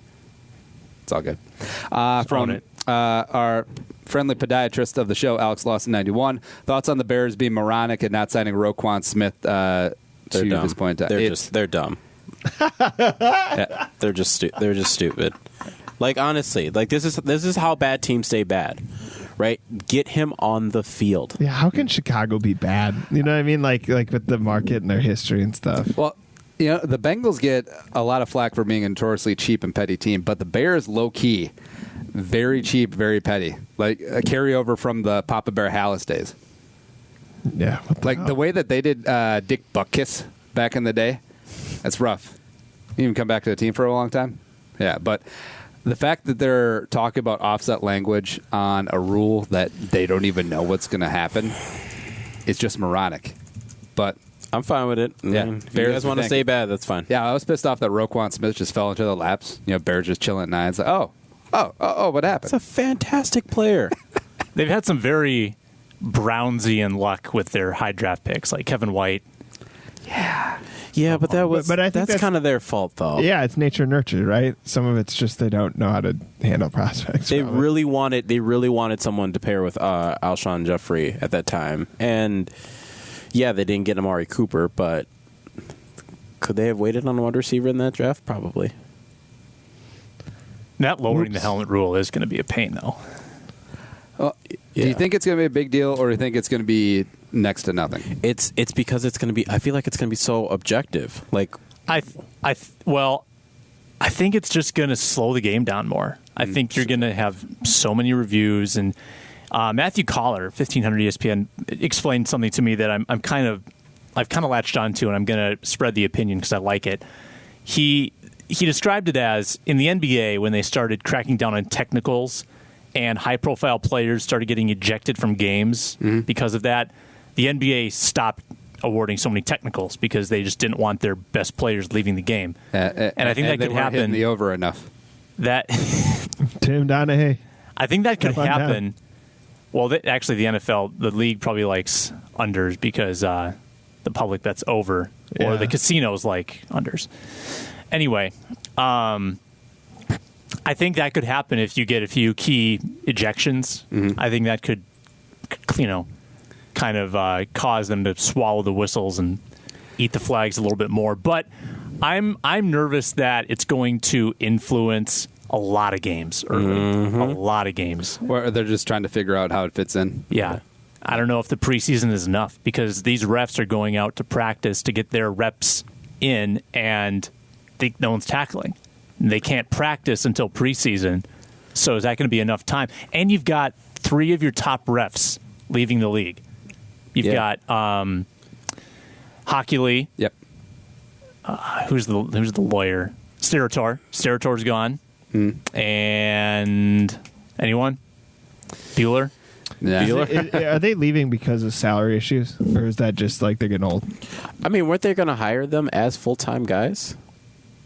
It's all good. From our friendly podiatrist of the show, Alex Lawson91, thoughts on the Bears being moronic and not signing Roquan Smith to this point in time? They're dumb. Yeah, they're just stupid. Like, honestly, like this is how bad teams stay bad, right? Get him on the field. Yeah, how can Chicago be bad? You know what I mean? Like with the market and their history and stuff. Well, the Bengals get a lot of flack for being a notoriously cheap and petty team, but the Bears, low-key, very cheap, very petty. Like a carryover from the Papa Bear Hallis days. Yeah. The way that they did Dick Butkus back in the day, that's rough. You even come back to the team for a long time? Yeah, but the fact that they're talking about offset language on a rule that they don't even know what's going to happen is just moronic. But I'm fine with it. If you guys want to stay bad, that's fine. Yeah, I was pissed off that Roquan Smith just fell into the laps. Bears just chilling at 9. It's like, oh, what happened? It's a fantastic player. They've had some very Brownsian luck with their high draft picks, like Kevin White. Yeah, but I think that's kind of their fault, though. Yeah, it's nature and nurture, right? Some of it's just they don't know how to handle prospects. They really wanted someone to pair with Alshon Jeffrey at that time, and yeah, they didn't get Amari Cooper, but could they have waited on a wide receiver in that draft? Probably. That lowering the helmet rule is going to be a pain, though. Well, do you think it's going to be a big deal, or do you think it's going to be next to nothing? It's because it's going to be. I feel like it's going to be so objective. Like I think it's just going to slow the game down more. I think you're going to have so many reviews, and Matthew Collar, 1500 ESPN, explained something to me that I've kind of latched onto, and I'm going to spread the opinion because I like it. He described it as in the NBA when they started cracking down on technicals and high-profile players started getting ejected from games because of that. The NBA stopped awarding so many technicals because they just didn't want their best players leaving the game. And I think that could happen. Hitting the over enough. That Tim Donahue. I think that could happen. Well, actually, the NFL, the league probably likes unders because the public bets over, or the casinos like unders. Anyway, I think that could happen if you get a few key ejections. I think that could, kind of cause them to swallow the whistles and eat the flags a little bit more. But I'm nervous that it's going to influence a lot of games early. A lot of games. Or they're just trying to figure out how it fits in. Yeah. I don't know if the preseason is enough because these refs are going out to practice to get their reps in, and no one's tackling. They can't practice until preseason. So is that going to be enough time? And you've got 3 of your top refs leaving the league. You've got Hockey Lee. Yep. Who's the lawyer? Sterator. Sterator's gone. And anyone? Bueller? Yeah. Are they leaving because of salary issues, or is that just like they're getting old? I mean, weren't they going to hire them as full-time guys?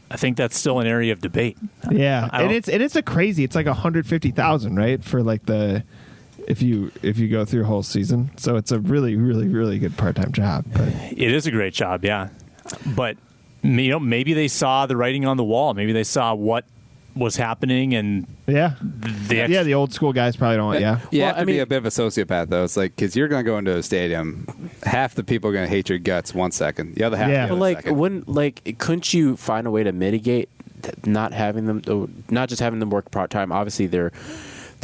I think that's still an area of debate. Yeah, and it's a crazy. It's like $150,000, right, for like the if you go through a whole season. So it's a really, really, really good part-time job. But it is a great job, yeah. But maybe they saw the writing on the wall. Maybe they saw what was happening, and the old school guys probably don't. You have to be a bit of a sociopath, though. It's like because you're going to go into a stadium, half the people are going to hate your guts 1 second, the other half. Yeah, but couldn't you find a way to mitigate not having them, not just having them work part time? Obviously, their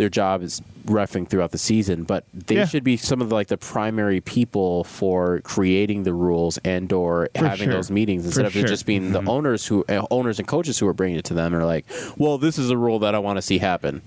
job is reffing throughout the season, but they should be some of the primary people for creating the rules and or having those meetings instead of it just being the owners and coaches who are bringing it to them and are like, well, this is a rule that I want to see happen.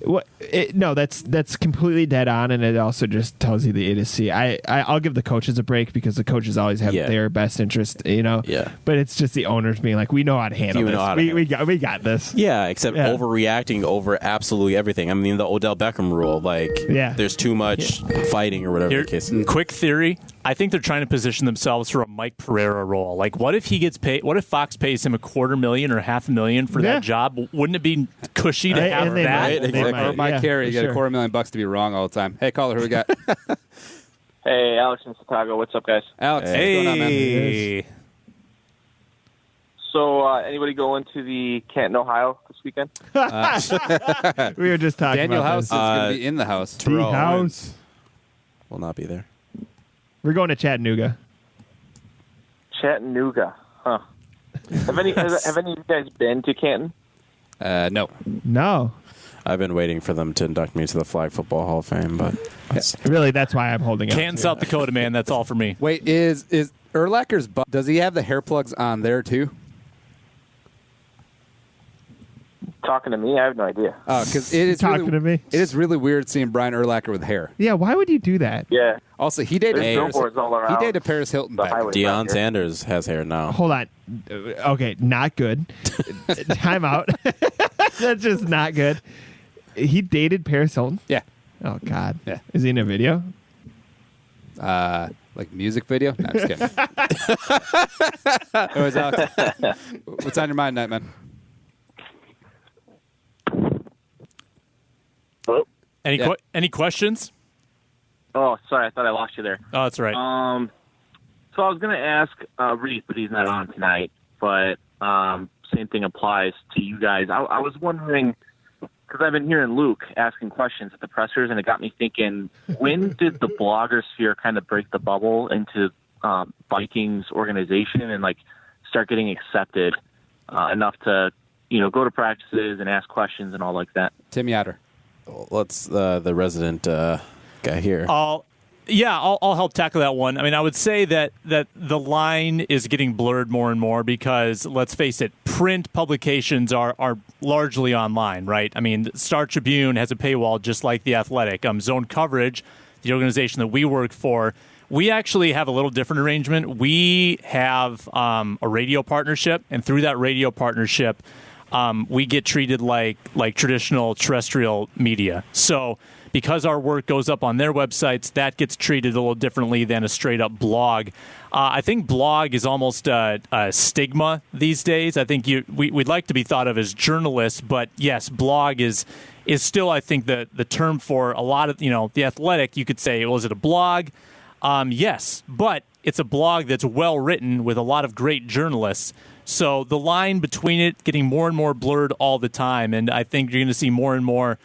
No, that's completely dead on, and it also just tells you the A to C. I'll give the coaches a break because the coaches always have their best interest, Yeah. But it's just the owners being like, we know how to handle this. We got this. Yeah, except overreacting over absolutely everything. I mean, the Odell Beckham rule, there's too much fighting or whatever the case is. Quick theory. I think they're trying to position themselves for a Mike Pereira role. Like, what if he gets paid? What if Fox pays him $250,000 or $500,000 for that job? Wouldn't it be cushy to have that? Or Mike Carey, you get $250,000 to be wrong all the time. Hey, caller, who we got? Hey, Alex in Chicago. What's up, guys? Alex, what's going on, man? So, anybody going to the Canton, Ohio this weekend? We were just talking Daniel about House this. is going to be in the house. The house will not be there. We're going to Chattanooga. Chattanooga, huh? Have any of you guys been to Canton? No. I've been waiting for them to induct me to the Flag Football Hall of Fame, but really, that's why I'm holding out. Canton, South Dakota, man. That's all for me. Wait, is Urlacher's does he have the hair plugs on there too? Talking to me? I have no idea. Oh, because it is talking to me. It is really weird seeing Brian Urlacher with hair. Yeah, why would you do that? Yeah. Also, he dated Paris Hilton back. Deion Sanders has hair now. Hold on. Okay, not good. Time out. That's just not good. He dated Paris Hilton? Yeah. Oh, God. Yeah. Is he in a video? Like music video? No, I'm just kidding. Anyways, Alex, what's on your mind tonight, man? Hello? Any questions? Oh, sorry. I thought I lost you there. Oh, that's right. So I was going to ask Reese, but he's not on tonight. But same thing applies to you guys. I was wondering, because I've been hearing Luke asking questions at the pressers, and it got me thinking, when did the blogger sphere kind of break the bubble into Vikings organization and start getting accepted enough to go to practices and ask questions and all like that? Tim Yatter. Let's the resident guy here. I'll help tackle that one. I mean, I would say that the line is getting blurred more and more because, let's face it, print publications are largely online, right? I mean, Star Tribune has a paywall just like The Athletic. Zone Coverage, the organization that we work for, we actually have a little different arrangement. We have a radio partnership, and through that radio partnership, we get treated like traditional terrestrial media. So because our work goes up on their websites, that gets treated a little differently than a straight-up blog. I think blog is almost a stigma these days. I think we'd like to be thought of as journalists, but yes, blog is still, I think, the term for a lot of, The Athletic, you could say, well, is it a blog? Yes, but it's a blog that's well-written with a lot of great journalists. So the line between it getting more and more blurred all the time, and I think you're going to see more and more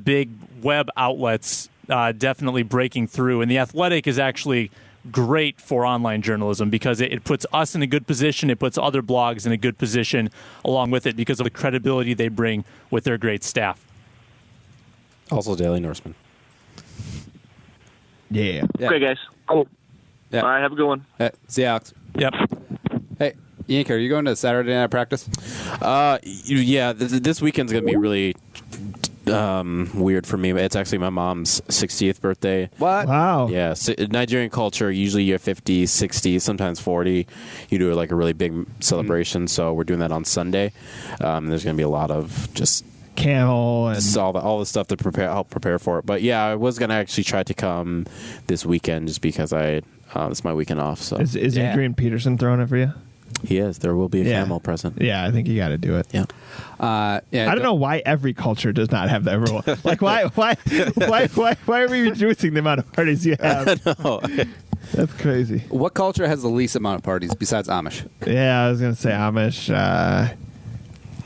big web outlets definitely breaking through. And The Athletic is actually great for online journalism because it puts us in a good position. It puts other blogs in a good position along with it because of the credibility they bring with their great staff. Also Daily Norseman. Yeah. Okay, guys. Cool. Yeah. All right, have a good one. See you, Alex. Yep. Hey, Yank, are you going to Saturday night practice? Yeah, this weekend's going to be really weird for me. It's actually my mom's 60th birthday. What? Wow. Yeah, Nigerian culture, usually you're 50, 60, sometimes 40. You do a really big celebration, so we're doing that on Sunday. There's going to be a lot of just camel and all the stuff to help prepare for it. But yeah, I was going to actually try to come this weekend just because it's my weekend off. So is Adrian Peterson throwing it for you? He is. There will be a camel present. Yeah, I think you got to do it. Yeah. I don't know why every culture does not have that rule. Why are we reducing the amount of parties you have? No. That's crazy. What culture has the least amount of parties besides Amish? Yeah, I was going to say Amish.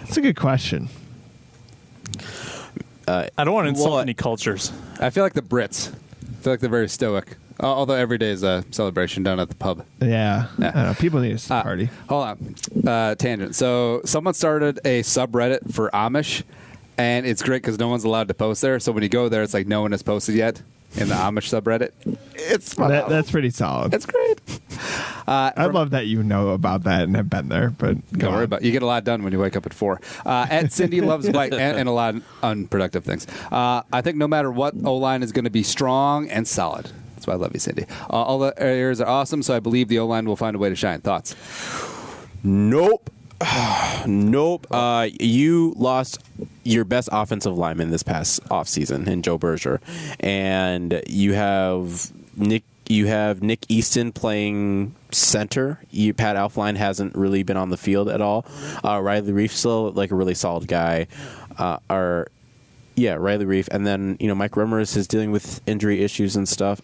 That's a good question. I don't want to insult any cultures. I feel like the Brits. I feel like they're very stoic. Although every day is a celebration down at the pub. Yeah. I don't know. People need a party. Hold on. Tangent. So someone started a subreddit for Amish, and it's great because no one's allowed to post there. So when you go there, it's like no one has posted yet in the Amish subreddit. It's that's pretty solid. It's great. I love that you know about that and have been there, but don't worry about it. You get a lot done when you wake up at 4. At Cindy loves white and a lot of unproductive things. I think no matter what, O-line is going to be strong and solid. That's why I love you, Cindy. All the areas are awesome, so I believe the O-line will find a way to shine. Thoughts? Nope. Nope. You lost your best offensive lineman this past offseason in Joe Berger, and you have Nick Easton playing center. Pat Elflein hasn't really been on the field at all. Riley Reif still like a really solid guy. Riley Reif, and then Mike Remmers is dealing with injury issues and stuff.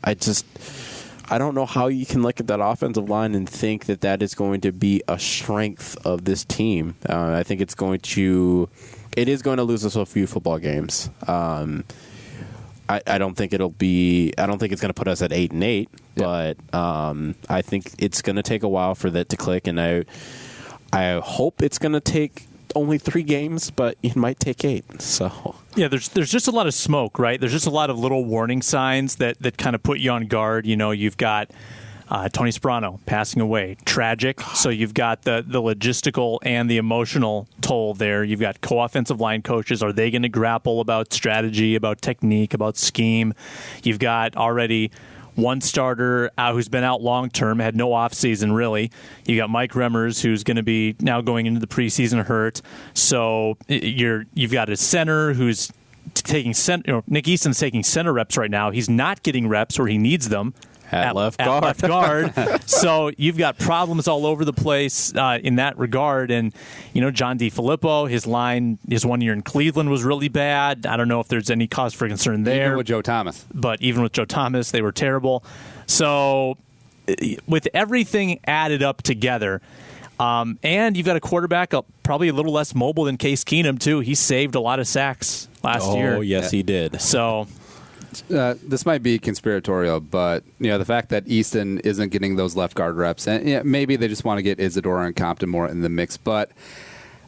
I don't know how you can look at that offensive line and think that is going to be a strength of this team. I think it is going to lose us a few football games. I don't think it's going to put us at 8-8, but I think it's going to take a while for that to click, and I hope it's going to take only 3 games, but it might take 8. So yeah, there's just a lot of smoke, right? There's just a lot of little warning signs that kind of put you on guard. You've got Tony Sperano passing away, tragic. So you've got the logistical and the emotional toll there. You've got co-offensive line coaches. Are they going to grapple about strategy, about technique, about scheme? You've got already one starter who's been out long-term, had no offseason, really. You got Mike Remmers, who's going to be now going into the preseason hurt. So you've got a center who's taking Nick Easton's taking center reps right now. He's not getting reps where he needs them. At left guard. So you've got problems all over the place in that regard. And, John DeFilippo, his 1 year in Cleveland was really bad. I don't know if there's any cause for concern there. Even with Joe Thomas. But even with Joe Thomas, they were terrible. So with everything added up together, and you've got a quarterback probably a little less mobile than Case Keenum, too. He saved a lot of sacks last year. Oh, yes, he did. So this might be conspiratorial, but the fact that Easton isn't getting those left guard reps, and maybe they just want to get Isadora and Compton more in the mix. But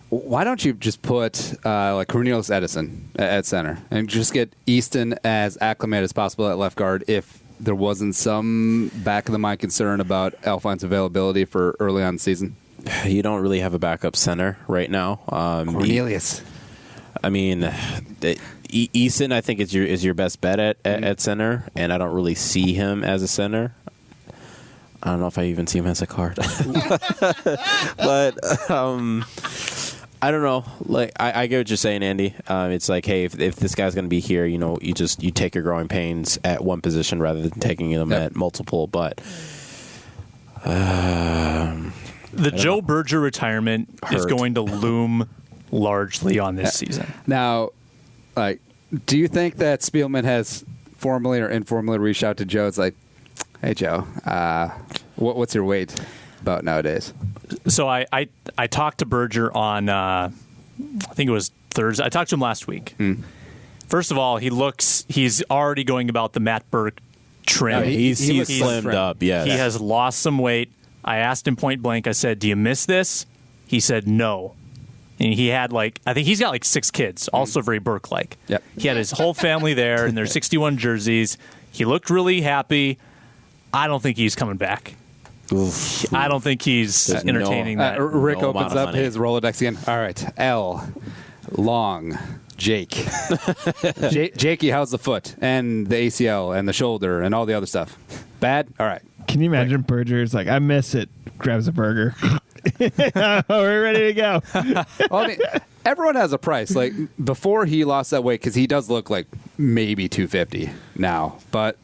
why don't you just put like Cornelius Edison at center and just get Easton as acclimated as possible at left guard if there wasn't some back of the mind concern about Elflein's availability for early on the season? You don't really have a backup center right now. Cornelius. Easton, I think, is your best bet at center, and I don't really see him as a center. I don't know if I even see him as a guard. But I don't know. Like I get what you're saying, Andy. It's like, hey, if this guy's going to be here, you take your growing pains at one position rather than taking them at multiple. But the Joe Berger retirement is going to loom largely on this season. Now, do you think that Spillman has formally or informally reached out to Joe? It's like, hey, Joe, what's your weight about nowadays? So I talked to Berger on, I think it was Thursday. I talked to him last week. First of all, he's already going about the Matt Burke trim. He's slimmed up, yes. He has lost some weight. I asked him point blank, I said, do you miss this? He said, no. And he had I think he's got 6 kids, also very Burke-like. Yep. He had his whole family there in their 61 jerseys. He looked really happy. I don't think he's coming back. Oof. I don't think he's entertaining that. Rick opens up his Rolodex again. All right, L, long, Jake. Jakey, how's the foot and the ACL and the shoulder and all the other stuff? Bad? All right. Can you imagine Berger's like, I miss it, grabs a burger. We're ready to go. Well, everyone has a price. Like before he lost that weight, because he does look like maybe 250 now. But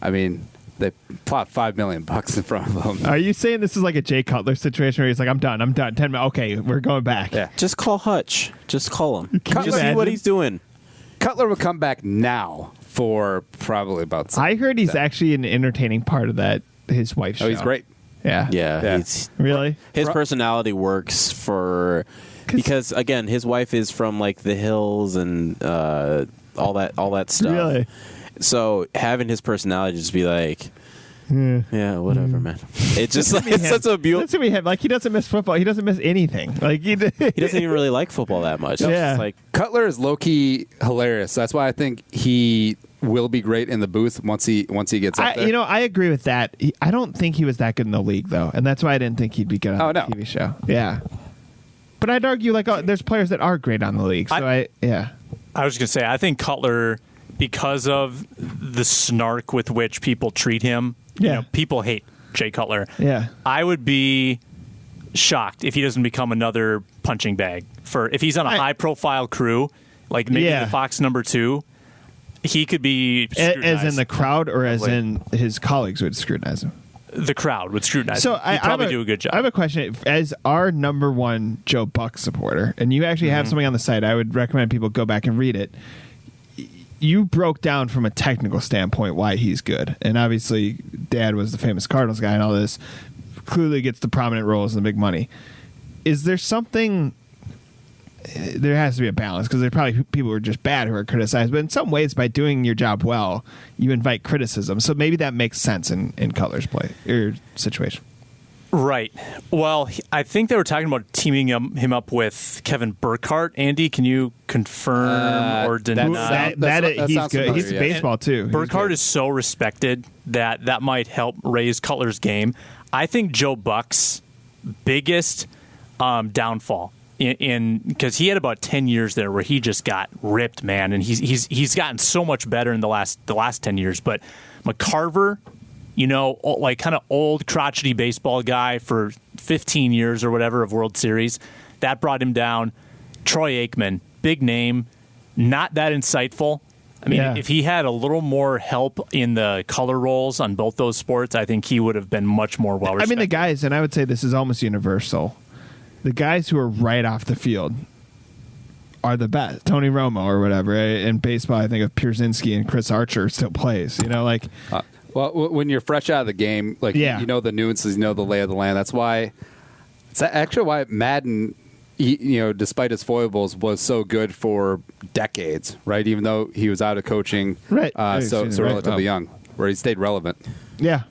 they plot $5 million in front of him. Are you saying this is like a Jay Cutler situation where he's like, I'm done. 10 minutes. Okay, we're going back. Yeah. Just call Hutch. Just call him. Can you see imagine? what he's doing. Cutler would come back now for probably about. I heard he's actually an entertaining part of that. His wife's show. Oh, he's great. Yeah. Really? His personality works because again, his wife is from the hills and all that stuff. Really? So having his personality just be like, Yeah, whatever, man. It's just like it's such a beautiful. That's what we have. Like, he doesn't miss football. He doesn't miss anything. Like he doesn't even really like football that much. It's Yeah. just like Cutler is low key hilarious. That's why I think he will be great in the booth once he gets up there. I agree with that. I don't think he was that good in the league, though, and that's why I didn't think he'd be good on the TV show. Yeah, but I'd argue like there's players that are great on the league. So I was going to say I think Cutler, because of the snark with which people treat him. You know, people hate Jay Cutler. Yeah. I would be shocked if he doesn't become another punching bag. If he's on a high-profile crew, like maybe the Fox number 2, he could be scrutinized. As in the crowd or as in his colleagues would scrutinize him? The crowd would scrutinize so him. He'd probably do a good job. I have a question. As our number 1 Joe Buck supporter, and you actually have something on the site, I would recommend people go back and read it. You broke down from a technical standpoint why he's good. And obviously, Dad was the famous Cardinals guy and all this. Clearly gets the prominent roles and the big money. Is there something... There has to be a balance, because there's probably people who are just bad who are criticized. But in some ways, by doing your job well, you invite criticism. So maybe that makes sense in Cutler's play or situation. Right. Well, I think they were talking about teaming him up with Kevin Burkhardt. Andy, can you confirm or deny? He's good. He's baseball, too. Burkhardt is so respected that might help raise Cutler's game. I think Joe Buck's biggest downfall because he had about 10 years there where he just got ripped, man, and he's gotten so much better in the last 10 years. But McCarver, like kind of old crotchety baseball guy for 15 years or whatever of World Series, that brought him down. Troy Aikman, big name, not that insightful. I mean, if he had a little more help in the color roles on both those sports, I think he would have been much more well respected. I mean, the guys, and I would say this is almost universal, the guys who are right off the field are the best. Tony Romo or whatever. In baseball, I think of Pierzynski and Chris Archer still plays. Well, when you're fresh out of the game, you know the nuances, you know the lay of the land. That's why it's actually why Madden, despite his foibles, was so good for decades, right? Even though he was out of coaching, right? So relatively young, where he stayed relevant. Yeah.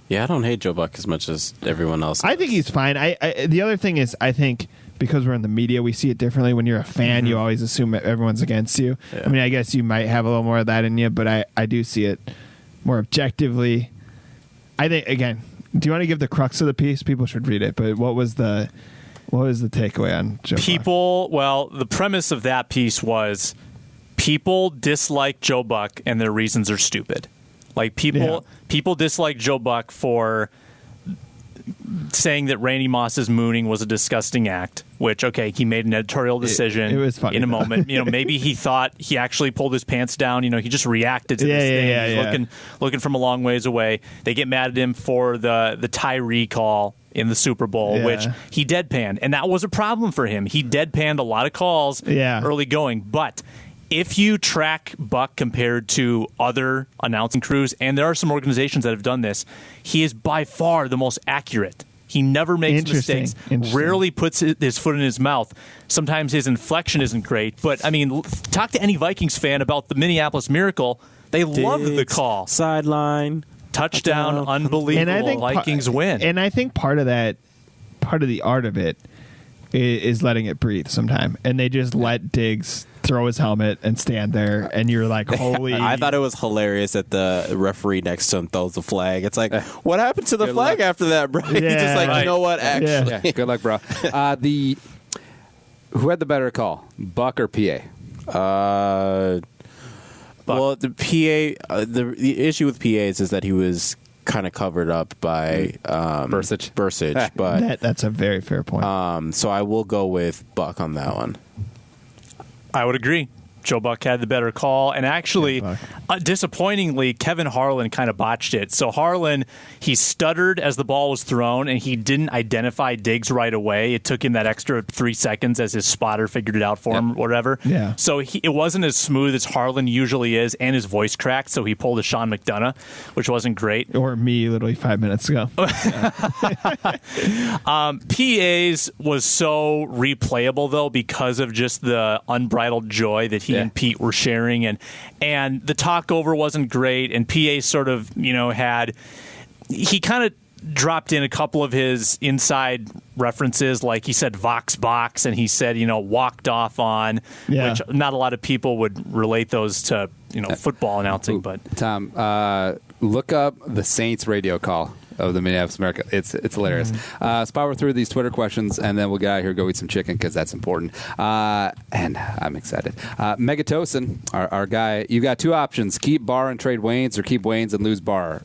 Yeah, I don't hate Joe Buck as much as everyone else does. I think he's fine. The other thing is, I think because we're in the media, we see it differently. When you're a fan, you always assume that everyone's against you. Yeah. I mean, I guess you might have a little more of that in you, but I do see it more objectively. I think, again, do you want to give the crux of the piece? People should read it, but what was the takeaway on Joe Buck? Well, the premise of that piece was people dislike Joe Buck and their reasons are stupid. Like people dislike Joe Buck for saying that Randy Moss's mooning was a disgusting act, which, okay, he made an editorial decision it was funny, in a moment. Maybe he thought he actually pulled his pants down. He just reacted to this thing. He's looking from a long ways away. They get mad at him for the Tyree call in the Super Bowl, which he deadpanned. And that was a problem for him. He deadpanned a lot of calls early going. But if you track Buck compared to other announcing crews, and there are some organizations that have done this, he is by far the most accurate. He never makes mistakes, rarely puts his foot in his mouth. Sometimes his inflection isn't great. But, I mean, talk to any Vikings fan about the Minneapolis Miracle. They loved the call. Sideline. Touchdown, unbelievable. And I think Vikings win. And I think part of the art of it is letting it breathe sometime. And they just let Diggs throw his helmet and stand there, and you're like, holy... I thought it was hilarious that the referee next to him throws the flag. It's like, what happened to the flag after that, bro? He's just like, you know what, actually. Yeah. Good luck, bro. Who had the better call, Buck or PA? Well, the PA, the issue with PAs is that he was kind of covered up by Bursage, but that's a very fair point. So I will go with Buck on that one. I would agree. Joe Buck had the better call. And actually, disappointingly, Kevin Harlan kind of botched it. So Harlan, he stuttered as the ball was thrown, and he didn't identify Diggs right away. It took him that extra 3 seconds as his spotter figured it out for him, whatever. Yeah. So it wasn't as smooth as Harlan usually is, and his voice cracked, so he pulled a Sean McDonough, which wasn't great. Or me literally 5 minutes ago. PA's was so replayable, though, because of just the unbridled joy that he and Pete were sharing, and the talk over wasn't great, and PA sort of had he kind of dropped in a couple of his inside references, like he said Vox Box, and he said, walked off on, which not a lot of people would relate those to, football announcing. But Tom, look up the Saints radio call of the Minneapolis America. It's hilarious. Let's power through these Twitter questions, and then we'll get out here, go eat some chicken, because that's important. And I'm excited. Megatosin, our guy, you got two options: keep Barr and trade Waynes, or keep Waynes and lose Barr.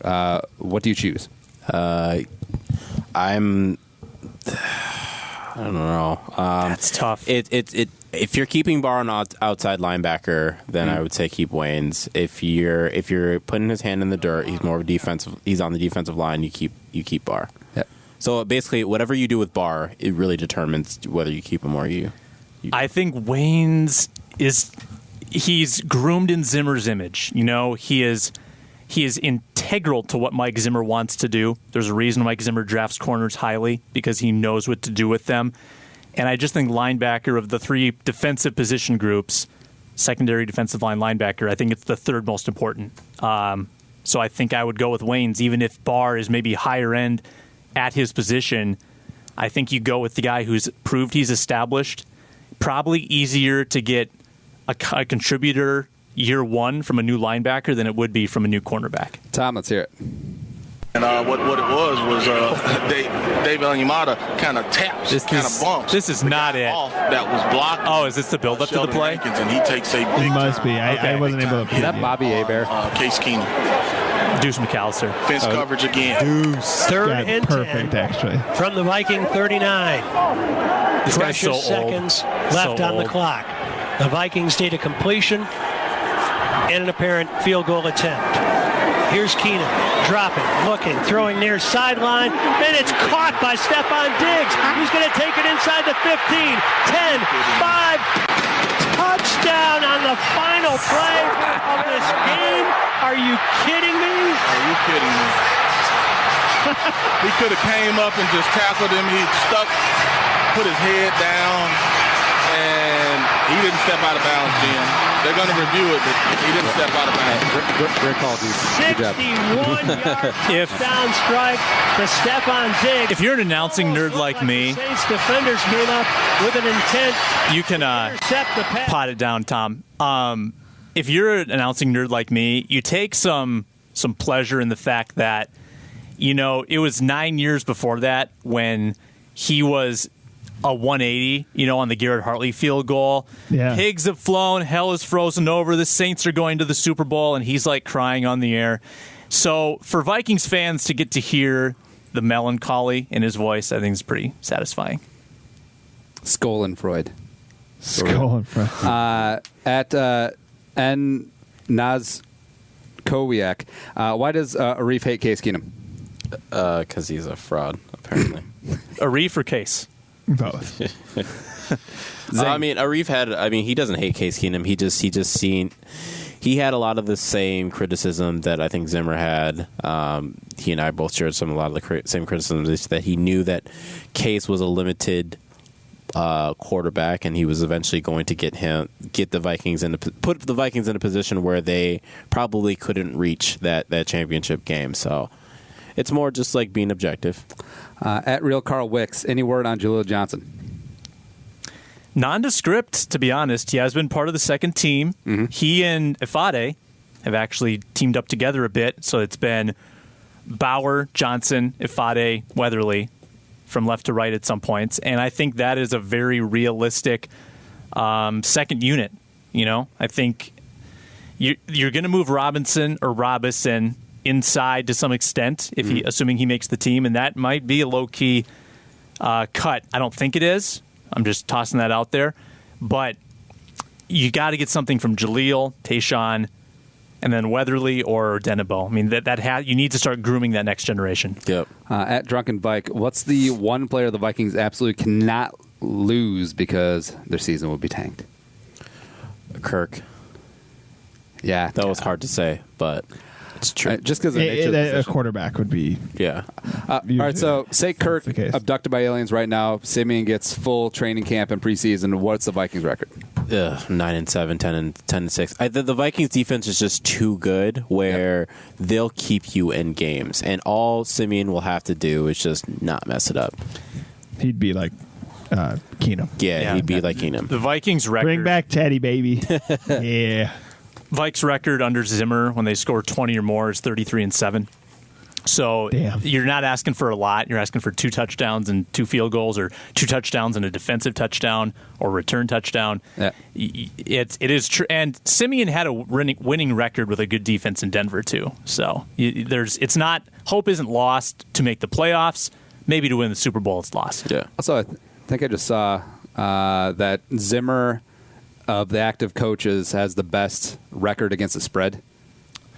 What do you choose? I don't know. That's tough. If you're keeping Barr on outside linebacker, then I would say keep Waynes. If you're putting his hand in the dirt, he's more of a defensive. He's on the defensive line. You keep Barr. Yep. So basically, whatever you do with Barr, it really determines whether you keep him or you. I think Waynes he's groomed in Zimmer's image. He is integral to what Mike Zimmer wants to do. There's a reason Mike Zimmer drafts corners highly, because he knows what to do with them. And I just think linebacker, of the three defensive position groups, secondary defensive line linebacker, I think it's the third most important. So I think I would go with Waynes, even if Barr is maybe higher end at his position. I think you go with the guy who's proved he's established. Probably easier to get a contributor year one from a new linebacker than it would be from a new cornerback. Tom, let's hear it. And what it was Dave Onyemata kind of taps, kind of bumps. This is not it. That was blocked. Oh, is this the build-up to the play? And he takes a big It must be. Okay. I wasn't able to. Is that Bobby Hebert? Case Keenum. Deuce McAllister. Fence coverage again. Deuce. Third Yeah, and perfect, 10 actually. from the Viking 39. This guy's so Precious old. seconds left So on the old. clock. The Vikings need a completion and an apparent field goal attempt. Here's Keenan, dropping, looking, throwing near sideline, and it's caught by Stephon Diggs. He's going to take it inside the 15, 10, 5, touchdown on the final play of this game. Are you kidding me? Are you kidding me? He could have came up and just tackled him. He put his head down, and he didn't step out of bounds, Jim. They're going to review it, but he didn't step out of bounds. Great call, Deuce. Good job. 61-yard touchdown strike to Stephon Diggs. If you're an announcing nerd like me, Saints defenders came up with an intent you can to intercept the pass. pot it down, Tom. If you're an announcing nerd like me, you take some pleasure in the fact that, it was 9 years before that when he was a 180, on the Garrett Hartley field goal. Yeah. Pigs have flown, hell is frozen over, the Saints are going to the Super Bowl, and he's like crying on the air. So for Vikings fans to get to hear the melancholy in his voice, I think is pretty satisfying. Scolenfreud. At N. Naz Kowiak. Why does Arif hate Case Keenum? Because he's a fraud, apparently. Arif or Case? both. Arif he doesn't hate Case Keenum. He had a lot of the same criticism that I think Zimmer had. He and I both shared a lot of the same criticisms, that he knew that Case was a limited quarterback, and he was eventually going to put the Vikings in a position where they probably couldn't reach that championship game. So it's more just like being objective. At Real Carl Wicks, any word on Jaleel Johnson? Nondescript, to be honest. He has been part of the second team. Mm-hmm. He and Ifade have actually teamed up together a bit. So it's been Bauer, Johnson, Ifade, Weatherly from left to right at some points. And I think that is a very realistic second unit. I think you're going to move Robinson inside to some extent, assuming he makes the team, and that might be a low-key cut. I don't think it is. I'm just tossing that out there. But you got to get something from Jaleel, Tayshaun, and then Weatherly or Denebo. I mean, you need to start grooming that next generation. Yep. At Drunken Bike, what's the one player the Vikings absolutely cannot lose because their season will be tanked? Kirk. Yeah. That was hard to say, but it's true. Just because a quarterback would be. Yeah. All right, so say Kirk abducted by aliens right now. Simeon gets full training camp and preseason. What's the Vikings record? 9-7, 10-6. The Vikings defense is just too good where they'll keep you in games, and all Simeon will have to do is just not mess it up. He'd be like Keenum. Yeah, he'd be like Keenum. The Vikings record. Bring back Teddy, baby. Yeah. Vikes record under Zimmer when they score 20 or more is 33-7. So you're not asking for a lot. You're asking for 2 touchdowns and 2 field goals, or 2 touchdowns and a defensive touchdown or return touchdown. Yeah. It is true. And Simeon had a winning record with a good defense in Denver too. So it's not, hope isn't lost to make the playoffs. Maybe to win the Super Bowl, it's lost. Yeah. Also, I think I just saw that Zimmer, of the active coaches, has the best record against the spread.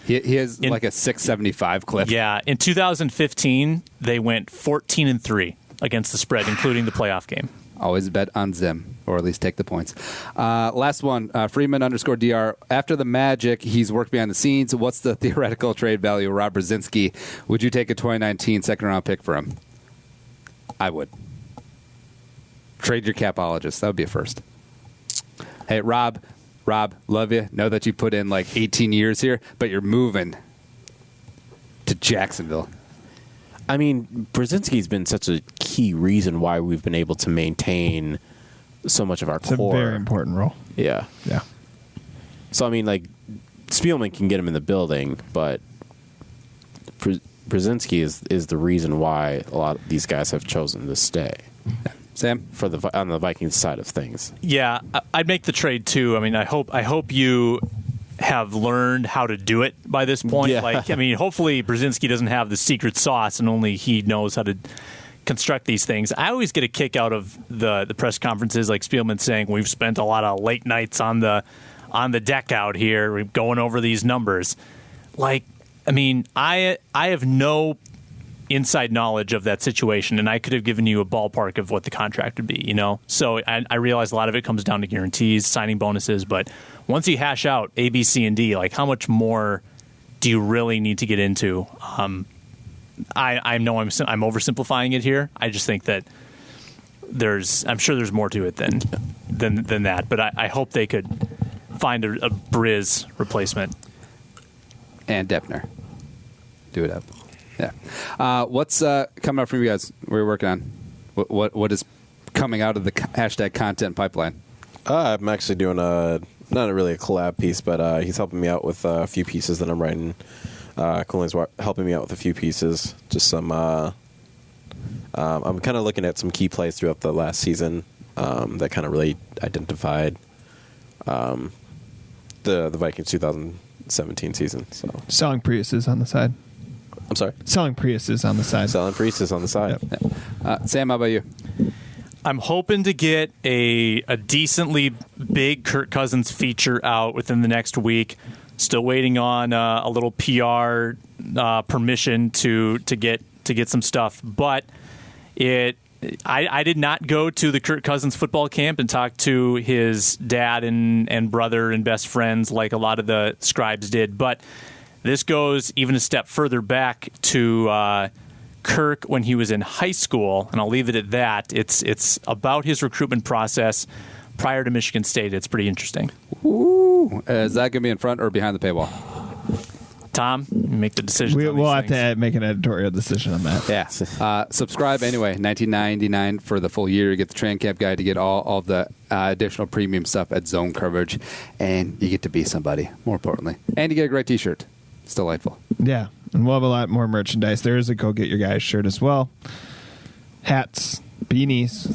He has like a 675 clip. Yeah. In 2015, they went 14-3 against the spread, including the playoff game. Always bet on Zim, or at least take the points. Last one, Freeman_DR. After the Magic, he's worked behind the scenes. What's the theoretical trade value of Rob Brzezinski? Would you take a 2019 second-round pick for him? I would. Trade your capologist. That would be a first. Hey, Rob, love you. Know that you put in like 18 years here, but you're moving to Jacksonville. I mean, Brzezinski's been such a key reason why we've been able to maintain so much of our core. It's a very important role. Yeah. Yeah. So, I mean, like, Spillman can get him in the building, but Brzezinski is the reason why a lot of these guys have chosen to stay. Sam, on the Vikings side of things. Yeah, I'd make the trade too. I mean, I hope you have learned how to do it by this point. Yeah. Like, I mean, hopefully Brzezinski doesn't have the secret sauce and only he knows how to construct these things. I always get a kick out of the press conferences, like Spillman saying we've spent a lot of late nights on the deck out here. We're going over these numbers. Like, I mean, I have no inside knowledge of that situation, and I could have given you a ballpark of what the contract would be, you know? So I realize a lot of it comes down to guarantees, signing bonuses, but once you hash out A, B, C, and D, like how much more do you really need to get into? I know I'm oversimplifying it here. I just think that I'm sure there's more to it than that, but I hope they could find a Briz replacement. And Deppner. Do it up. Yeah. What's coming up for you guys? What are you working on? What is coming out of the hashtag content pipeline? I'm actually doing not really a collab piece, but he's helping me out with a few pieces that I'm writing. Colin's helping me out with a few pieces. Just some. I'm kind of looking at some key plays throughout the last season that kind of really identified the Vikings 2017 season. So selling Priuses on the side. I'm sorry? Selling Priuses on the side. Selling Priuses on the side. Yep. Sam, how about you? I'm hoping to get a decently big Kirk Cousins feature out within the next week. Still waiting on a little PR permission to get some stuff. But I did not go to the Kirk Cousins football camp and talk to his dad and brother and best friends like a lot of the scribes did. But this goes even a step further back to Kirk when he was in high school, and I'll leave it at that. It's about his recruitment process prior to Michigan State. It's pretty interesting. Ooh. Is that going to be in front or behind the paywall? Tom, make the decision. We'll have to make an editorial decision on that. Yeah. Subscribe anyway. $19.99 for the full year. You get the Training Camp Guide. You get all the additional premium stuff at Zone Coverage, and you get to be somebody, more importantly. And you get a great T-shirt. It's delightful. Yeah, and we'll have a lot more merchandise. There is a Go Get Your Guys shirt as well. Hats, beanies,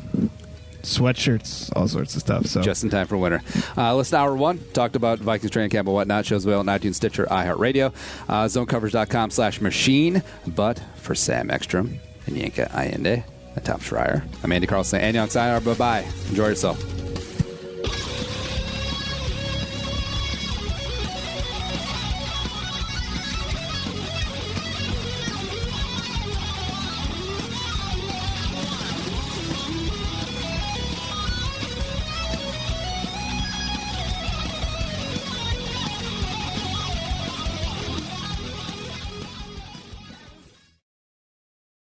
sweatshirts, all sorts of stuff. So just in time for winter. Listen to Hour 1. Talked about Vikings training camp and whatnot. Shows available on iTunes, Stitcher, iHeartRadio. ZoneCoverage.com/machine. But for Sam Eckstrom and Yanka Allende and Tom Schreier, I'm Andy Carlson and Young Sayonara. Bye-bye. Enjoy yourself.